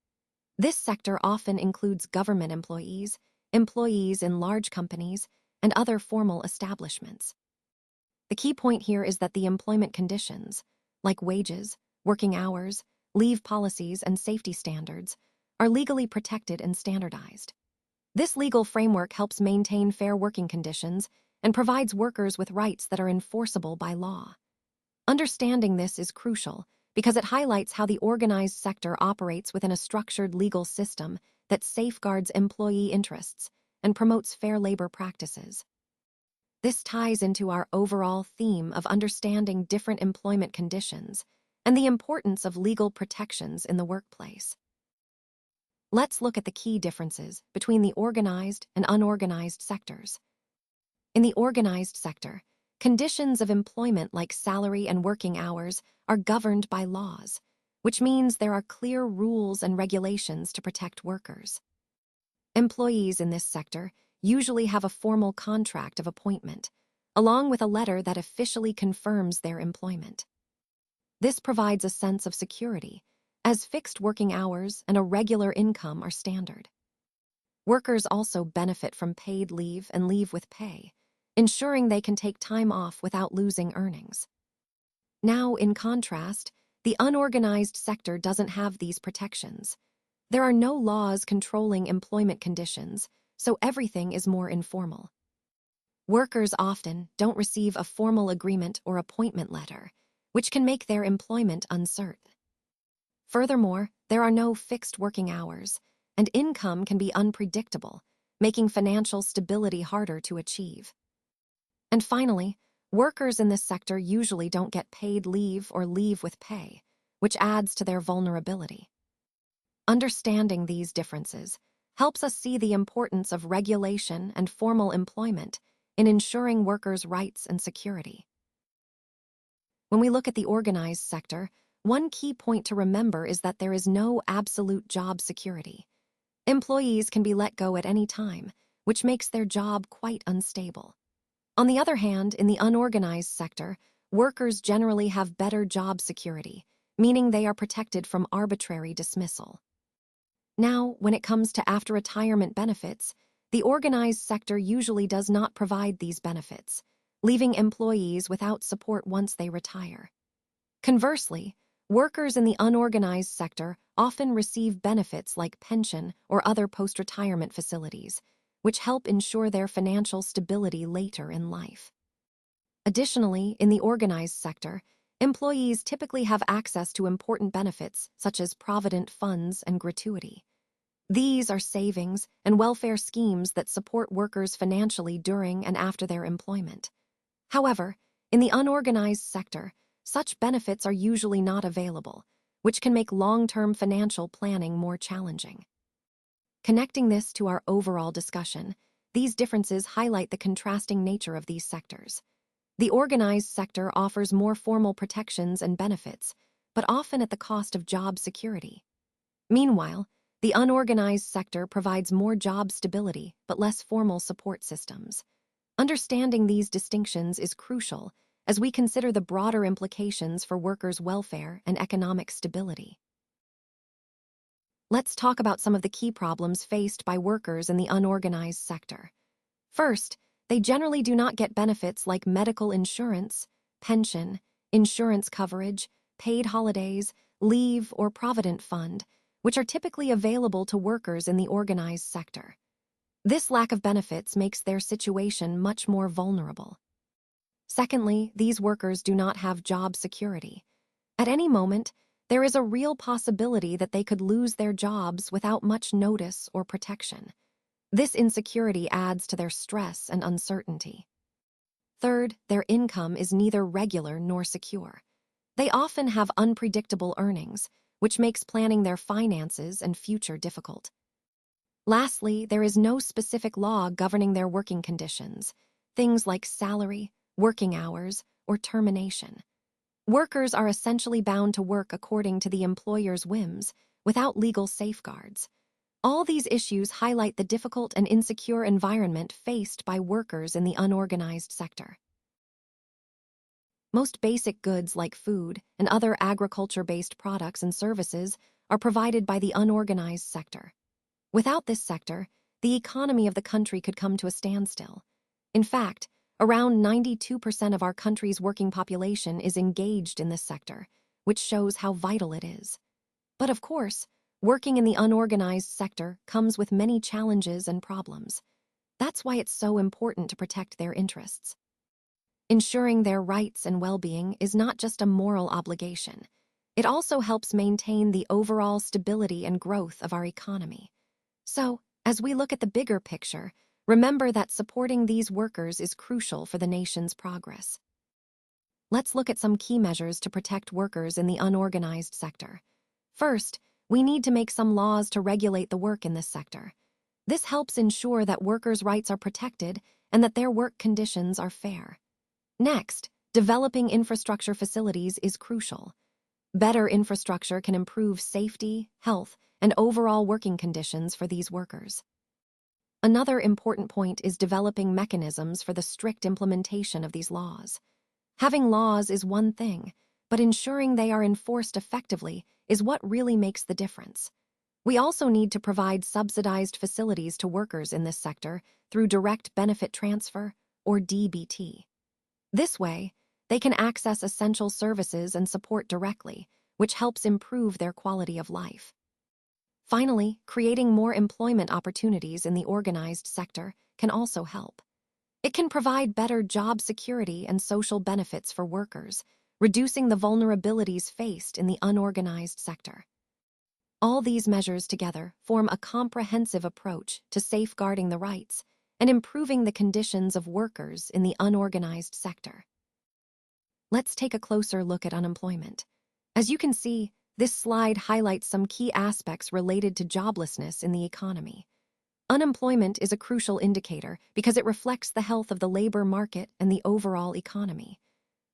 This sector often includes government employees, employees in large companies, and other formal establishments. The key point here is that the employment conditions, like wages, working hours, leave policies, and safety standards, are legally protected and standardized. This legal framework helps maintain fair working conditions and provides workers with rights that are enforceable by law. Understanding this is crucial because it highlights how the organized sector operates within a structured legal system that safeguards employee interests and promotes fair labor practices. This ties into our overall theme of understanding different employment conditions and the importance of legal protections in the workplace. Let's look at the key differences between the organized and unorganized sectors. In the organized sector, conditions of employment like salary and working hours are governed by laws, which means there are clear rules and regulations to protect workers. Employees in this sector usually have a formal contract of appointment, along with a letter that officially confirms their employment. This provides a sense of security, as fixed working hours and a regular income are standard. Workers also benefit from paid leave and leave with pay, ensuring they can take time off without losing earnings. Now, in contrast, the unorganized sector doesn't have these protections. There are no laws controlling employment conditions, so everything is more informal. Workers often don't receive a formal agreement or appointment letter, which can make their employment uncertain. Furthermore, there are no fixed working hours, and income can be unpredictable, making financial stability harder to achieve. And finally, workers in this sector usually don't get paid leave or leave with pay, which adds to their vulnerability. Understanding these differences helps us see the importance of regulation and formal employment in ensuring workers' rights and security. When we look at the organized sector, one key point to remember is that there is no absolute job security. Employees can be let go at any time, which makes their job quite unstable. On the other hand, in the unorganized sector, workers generally have better job security, meaning they are protected from arbitrary dismissal. Now, when it comes to after-retirement benefits, the organized sector usually does not provide these benefits, leaving employees without support once they retire. Conversely, workers in the unorganized sector often receive benefits like pension or other post-retirement facilities, which help ensure their financial stability later in life. Additionally, in the organized sector, employees typically have access to important benefits such as provident funds and gratuity. These are savings and welfare schemes that support workers financially during and after their employment. However, in the unorganized sector, such benefits are usually not available, which can make long-term financial planning more challenging. Connecting this to our overall discussion, these differences highlight the contrasting nature of these sectors. The organized sector offers more formal protections and benefits, but often at the cost of job security. Meanwhile, the unorganized sector provides more job stability but less formal support systems. Understanding these distinctions is crucial as we consider the broader implications for workers' welfare and economic stability. Let's talk about some of the key problems faced by workers in the unorganized sector. First, they generally do not get benefits like medical insurance, pension, insurance coverage, paid holidays, leave, or provident fund, which are typically available to workers in the organized sector. This lack of benefits makes their situation much more vulnerable. Secondly, these workers do not have job security. At any moment, there is a real possibility that they could lose their jobs without much notice or protection. This insecurity adds to their stress and uncertainty. Third, their income is neither regular nor secure. They often have unpredictable earnings, which makes planning their finances and future difficult. Lastly, there is no specific law governing their working conditions, things like salary, working hours, or termination. Workers are essentially bound to work according to the employer's whims, without legal safeguards. All these issues highlight the difficult and insecure environment faced by workers in the unorganized sector. Most basic goods like food and other agriculture-based products and services are provided by the unorganized sector. Without this sector, the economy of the country could come to a standstill. In fact, around 92% of our country's working population is engaged in this sector, which shows how vital it is. But of course, working in the unorganized sector comes with many challenges and problems. That's why it's so important to protect their interests. Ensuring their rights and well-being is not just a moral obligation. It also helps maintain the overall stability and growth of our economy. So, as we look at the bigger picture, remember that supporting these workers is crucial for the nation's progress. Let's look at some key measures to protect workers in the unorganized sector. First, we need to make some laws to regulate the work in this sector. This helps ensure that workers' rights are protected and that their work conditions are fair. Next, developing infrastructure facilities is crucial. Better infrastructure can improve safety, health, and overall working conditions for these workers. Another important point is developing mechanisms for the strict implementation of these laws. Having laws is one thing, but ensuring they are enforced effectively is what really makes the difference. We also need to provide subsidized facilities to workers in this sector through direct benefit transfer, or DBT. This way, they can access essential services and support directly, which helps improve their quality of life. Finally, creating more employment opportunities in the organized sector can also help. It can provide better job security and social benefits for workers, reducing the vulnerabilities faced in the unorganized sector. All these measures together form a comprehensive approach to safeguarding the rights and improving the conditions of workers in the unorganized sector. Let's take a closer look at unemployment. As you can see, this slide highlights some key aspects related to joblessness in the economy. Unemployment is a crucial indicator because it reflects the health of the labor market and the overall economy.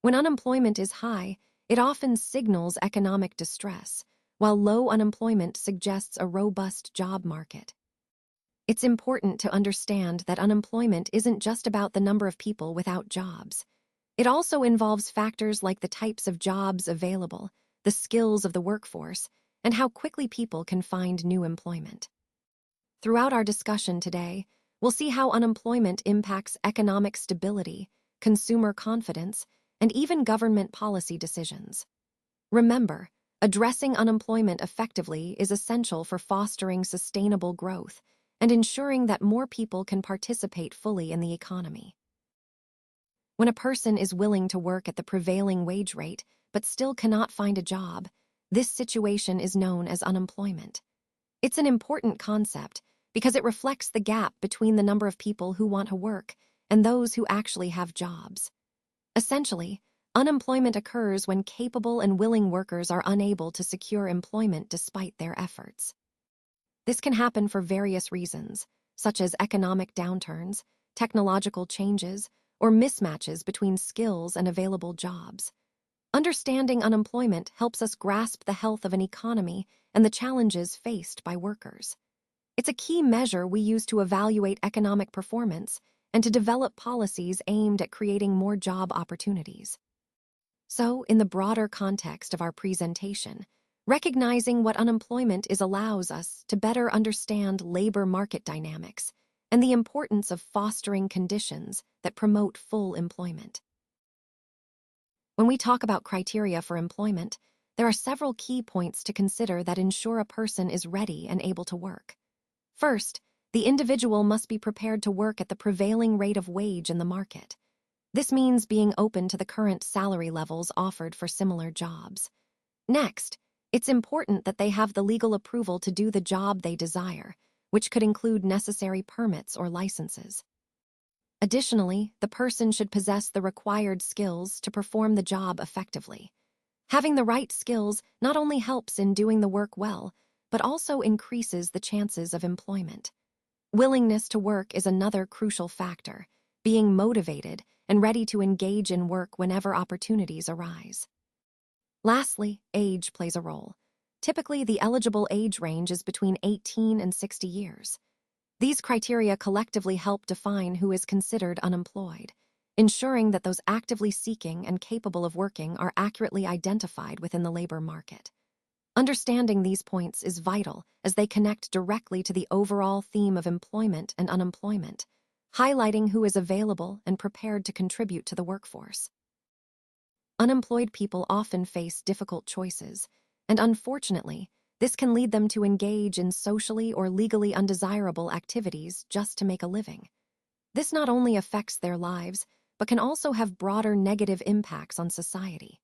When unemployment is high, it often signals economic distress, while low unemployment suggests a robust job market. It's important to understand that unemployment isn't just about the number of people without jobs. It also involves factors like the types of jobs available, the skills of the workforce, and how quickly people can find new employment. Throughout our discussion today, we'll see how unemployment impacts economic stability, consumer confidence, and even government policy decisions. Remember, addressing unemployment effectively is essential for fostering sustainable growth and ensuring that more people can participate fully in the economy. When a person is willing to work at the prevailing wage rate but still cannot find a job, this situation is known as unemployment. It's an important concept because it reflects the gap between the number of people who want to work and those who actually have jobs. Essentially, unemployment occurs when capable and willing workers are unable to secure employment despite their efforts. This can happen for various reasons, such as economic downturns, technological changes, or mismatches between skills and available jobs. Understanding unemployment helps us grasp the health of an economy and the challenges faced by workers. It's a key measure we use to evaluate economic performance and to develop policies aimed at creating more job opportunities. So, in the broader context of our presentation, recognizing what unemployment is allows us to better understand labor market dynamics and the importance of fostering conditions that promote full employment. When we talk about criteria for employment, there are several key points to consider that ensure a person is ready and able to work. First, the individual must be prepared to work at the prevailing rate of wage in the market. This means being open to the current salary levels offered for similar jobs. Next, it's important that they have the legal approval to do the job they desire, which could include necessary permits or licenses. Additionally, the person should possess the required skills to perform the job effectively. Having the right skills not only helps in doing the work well, but also increases the chances of employment. Willingness to work is another crucial factor, being motivated and ready to engage in work whenever opportunities arise. Lastly, age plays a role. Typically, the eligible age range is between 18 and 60 years. These criteria collectively help define who is considered unemployed, ensuring that those actively seeking and capable of working are accurately identified within the labor market. Understanding these points is vital as they connect directly to the overall theme of employment and unemployment, highlighting who is available and prepared to contribute to the workforce. Unemployed people often face difficult choices, and unfortunately, this can lead them to engage in socially or legally undesirable activities just to make a living. This not only affects their lives, but can also have broader negative impacts on society.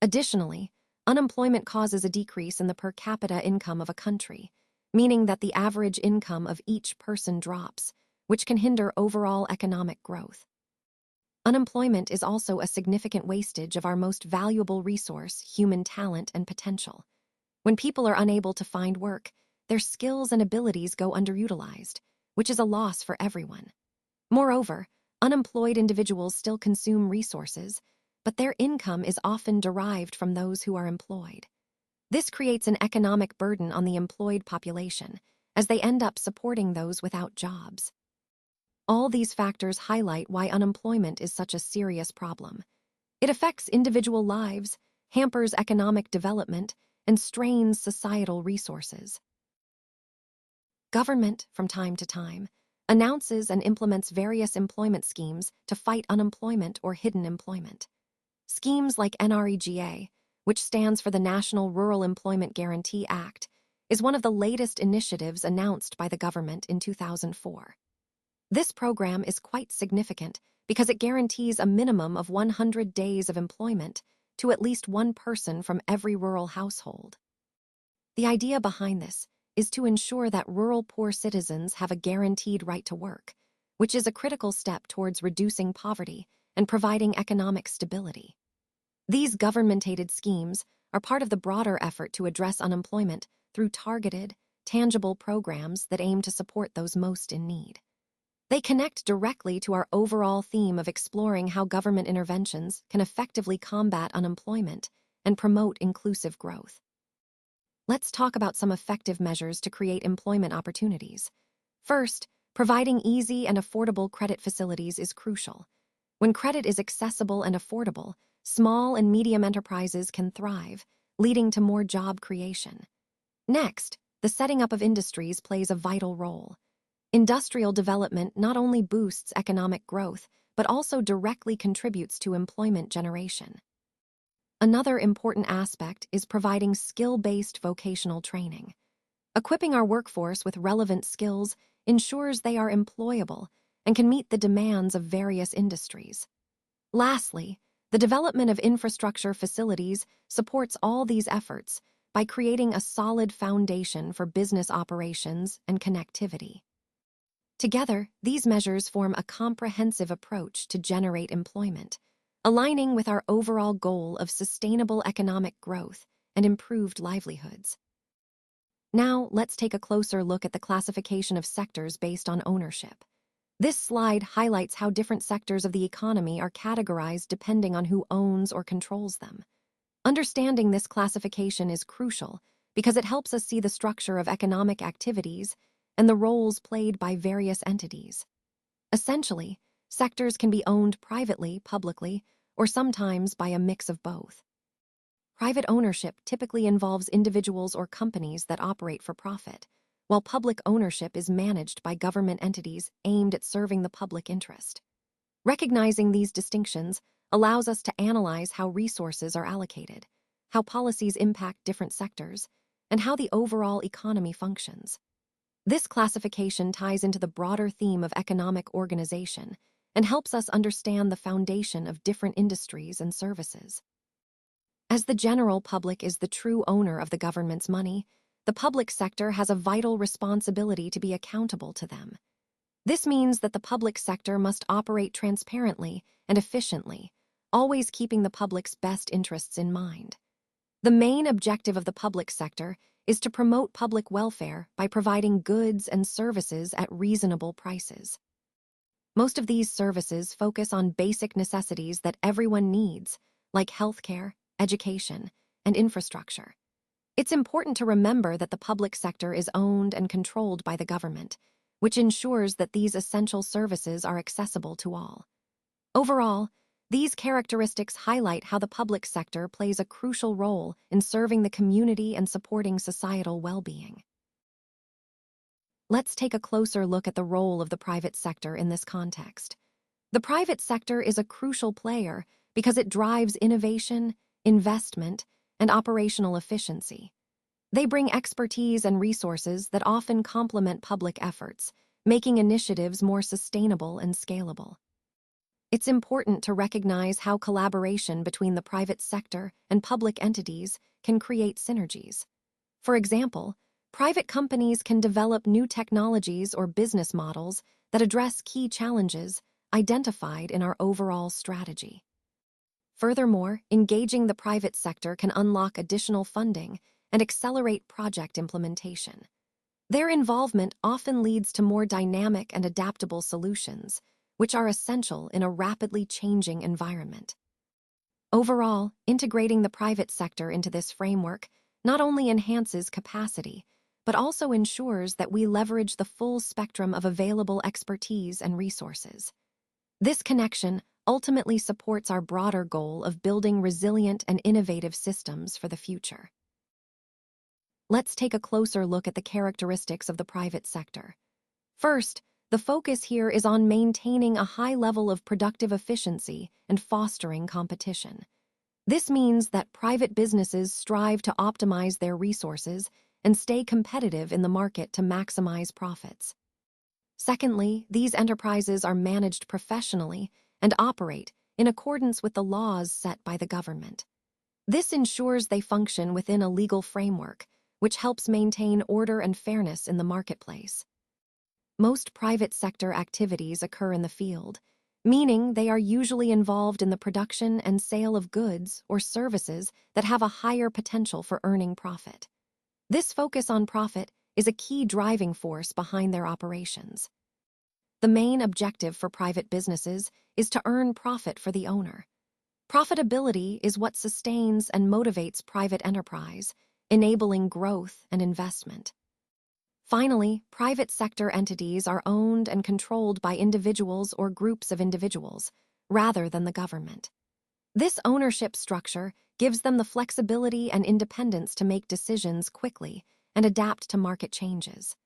Additionally, unemployment causes a decrease in the per capita income of a country, meaning that the average income of each person drops, which can hinder overall economic growth. Unemployment is also a significant wastage of our most valuable resource, human talent and potential. When people are unable to find work, their skills and abilities go underutilized, which is a loss for everyone. Moreover, unemployed individuals still consume resources, but their income is often derived from those who are employed. This creates an economic burden on the employed population, as they end up supporting those without jobs. All these factors highlight why unemployment is such a serious problem. It affects individual lives, hampers economic development, and strains societal resources. Government, from time to time, announces and implements various employment schemes to fight unemployment or hidden employment. Schemes like NREGA, which stands for the National Rural Employment Guarantee Act, is one of the latest initiatives announced by the government in 2004. This program is quite significant because it guarantees a minimum of 100 days of employment to at least one person from every rural household. The idea behind this is to ensure that rural poor citizens have a guaranteed right to work, which is a critical step towards reducing poverty and providing economic stability. These government-aided schemes are part of the broader effort to address unemployment through targeted, tangible programs that aim to support those most in need. They connect directly to our overall theme of exploring how government interventions can effectively combat unemployment and promote inclusive growth. Let's talk about some effective measures to create employment opportunities. First, providing easy and affordable credit facilities is crucial. When credit is accessible and affordable, small and medium enterprises can thrive, leading to more job creation. Next, the setting up of industries plays a vital role. Industrial development not only boosts economic growth, but also directly contributes to employment generation. Another important aspect is providing skill-based vocational training. Equipping our workforce with relevant skills ensures they are employable and can meet the demands of various industries. Lastly, the development of infrastructure facilities supports all these efforts by creating a solid foundation for business operations and connectivity. Together, these measures form a comprehensive approach to generate employment, aligning with our overall goal of sustainable economic growth and improved livelihoods. Now, let's take a closer look at the classification of sectors based on ownership. This slide highlights how different sectors of the economy are categorized depending on who owns or controls them. Understanding this classification is crucial because it helps us see the structure of economic activities and the roles played by various entities. Essentially, sectors can be owned privately, publicly, or sometimes by a mix of both. Private ownership typically involves individuals or companies that operate for profit, while public ownership is managed by government entities aimed at serving the public interest. Recognizing these distinctions allows us to analyze how resources are allocated, how policies impact different sectors, and how the overall economy functions. This classification ties into the broader theme of economic organization and helps us understand the foundation of different industries and services. As the general public is the true owner of the government's money, the public sector has a vital responsibility to be accountable to them. This means that the public sector must operate transparently and efficiently, always keeping the public's best interests in mind. The main objective of the public sector is to promote public welfare by providing goods and services at reasonable prices. Most of these services focus on basic necessities that everyone needs, like healthcare, education, and infrastructure. It's important to remember that the public sector is owned and controlled by the government, which ensures that these essential services are accessible to all. Overall, these characteristics highlight how the public sector plays a crucial role in serving the community and supporting societal well-being. Let's take a closer look at the role of the private sector in this context. The private sector is a crucial player because it drives innovation, investment, and operational efficiency. They bring expertise and resources that often complement public efforts, making initiatives more sustainable and scalable. It's important to recognize how collaboration between the private sector and public entities can create synergies. For example, private companies can develop new technologies or business models that address key challenges identified in our overall strategy. Furthermore, engaging the private sector can unlock additional funding and accelerate project implementation. Their involvement often leads to more dynamic and adaptable solutions, which are essential in a rapidly changing environment. Overall, integrating the private sector into this framework not only enhances capacity, but also ensures that we leverage the full spectrum of available expertise and resources. This connection ultimately supports our broader goal of building resilient and innovative systems for the future. Let's take a closer look at the characteristics of the private sector. First, the focus here is on maintaining a high level of productive efficiency and fostering competition. This means that private businesses strive to optimize their resources and stay competitive in the market to maximize profits. Secondly, these enterprises are managed professionally and operate in accordance with the laws set by the government. This ensures they function within a legal framework, which helps maintain order and fairness in the marketplace. Most private sector activities occur in the field, meaning they are usually involved in the production and sale of goods or services that have a higher potential for earning profit. This focus on profit is a key driving force behind their operations. The main objective for private businesses is to earn profit for the owner. Profitability is what sustains and motivates private enterprise, enabling growth and investment. Finally, private sector entities are owned and controlled by individuals or groups of individuals, rather than the government. This ownership structure gives them the flexibility and independence to make decisions quickly and adapt to market changes.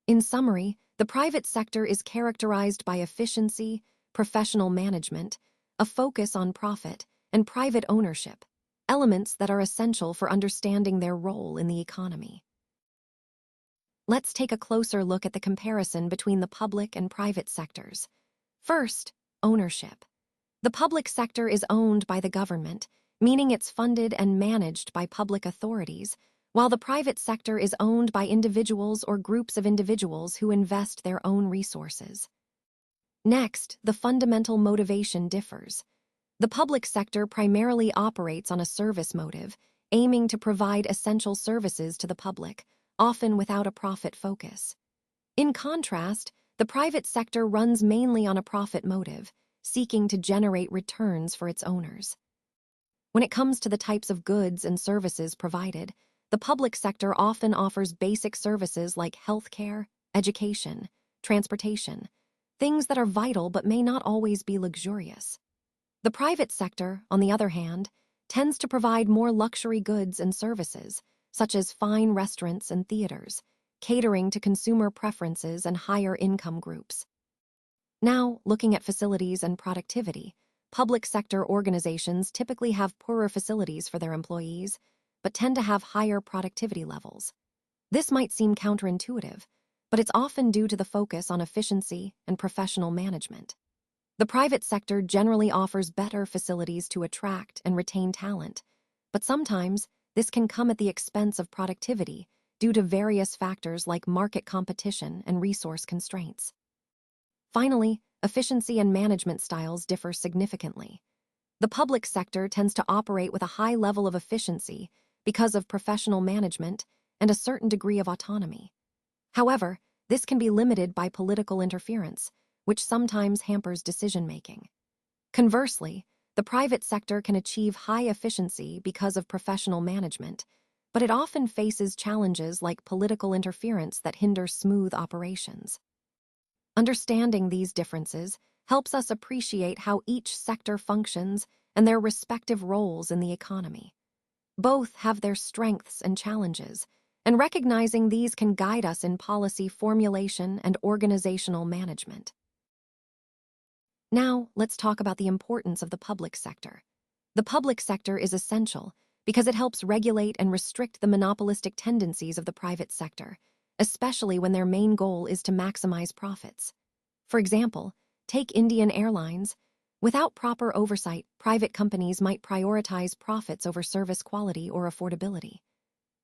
In summary, the private sector is characterized by efficiency, professional management, a focus on profit, and private ownership, elements that are essential for understanding their role in the economy. Let's take a closer look at the comparison between the public and private sectors. First, ownership. The public sector is owned by the government, meaning it's funded and managed by public authorities, while the private sector is owned by individuals or groups of individuals who invest their own resources. Next, the fundamental motivation differs. The public sector primarily operates on a service motive, aiming to provide essential services to the public, often without a profit focus. In contrast, the private sector runs mainly on a profit motive, seeking to generate returns for its owners. When it comes to the types of goods and services provided, the public sector often offers basic services like healthcare, education, transportation, things that are vital but may not always be luxurious. The private sector, on the other hand, tends to provide more luxury goods and services, such as fine restaurants and theaters, catering to consumer preferences and higher income groups. Now, looking at facilities and productivity, public sector organizations typically have poorer facilities for their employees, but tend to have higher productivity levels. This might seem counterintuitive, but it's often due to the focus on efficiency and professional management. The private sector generally offers better facilities to attract and retain talent, but sometimes this can come at the expense of productivity due to various factors like market competition and resource constraints. Finally, efficiency and management styles differ significantly. The public sector tends to operate with a high level of efficiency because of professional management and a certain degree of autonomy. However, this can be limited by political interference, which sometimes hampers decision-making. Conversely, the private sector can achieve high efficiency because of professional management, but it often faces challenges like political interference that hinder smooth operations. Understanding these differences helps us appreciate how each sector functions and their respective roles in the economy. Both have their strengths and challenges, and recognizing these can guide us in policy formulation and organizational management. Now, let's talk about the importance of the public sector. The public sector is essential because it helps regulate and restrict the monopolistic tendencies of the private sector, especially when their main goal is to maximize profits. For example, take Indian Airlines. Without proper oversight, private companies might prioritize profits over service quality or affordability.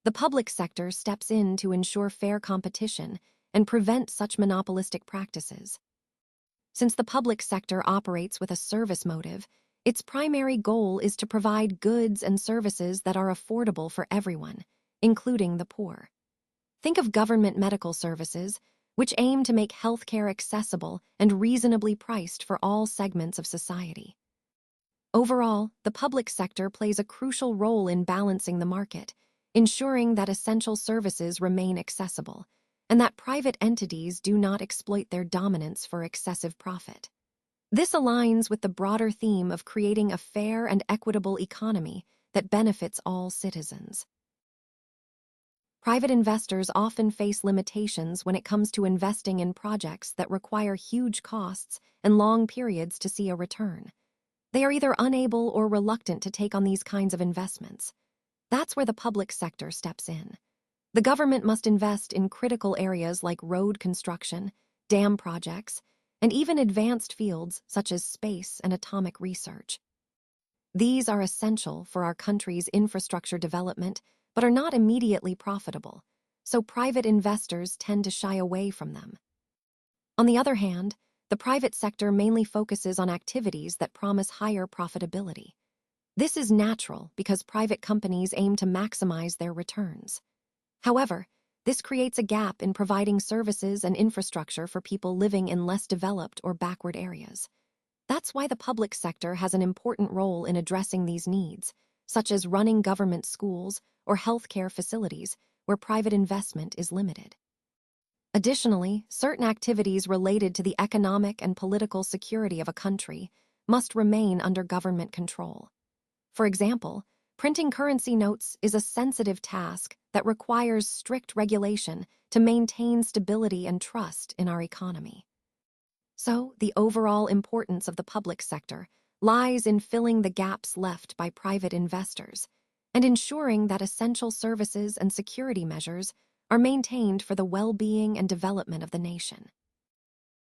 The public sector steps in to ensure fair competition and prevent such monopolistic practices. Since the public sector operates with a service motive, its primary goal is to provide goods and services that are affordable for everyone, including the poor. Think of government medical services, which aim to make healthcare accessible and reasonably priced for all segments of society. Overall, the public sector plays a crucial role in balancing the market, ensuring that essential services remain accessible, and that private entities do not exploit their dominance for excessive profit. This aligns with the broader theme of creating a fair and equitable economy that benefits all citizens. Private investors often face limitations when it comes to investing in projects that require huge costs and long periods to see a return. They are either unable or reluctant to take on these kinds of investments. That's where the public sector steps in. The government must invest in critical areas like road construction, dam projects, and even advanced fields such as space and atomic research. These are essential for our country's infrastructure development, but are not immediately profitable, so private investors tend to shy away from them. On the other hand, the private sector mainly focuses on activities that promise higher profitability. This is natural because private companies aim to maximize their returns. However, this creates a gap in providing services and infrastructure for people living in less developed or backward areas. That's why the public sector has an important role in addressing these needs, such as running government schools or healthcare facilities where private investment is limited. Additionally, certain activities related to the economic and political security of a country must remain under government control. For example, printing currency notes is a sensitive task that requires strict regulation to maintain stability and trust in our economy. So, the overall importance of the public sector lies in filling the gaps left by private investors and ensuring that essential services and security measures are maintained for the well-being and development of the nation.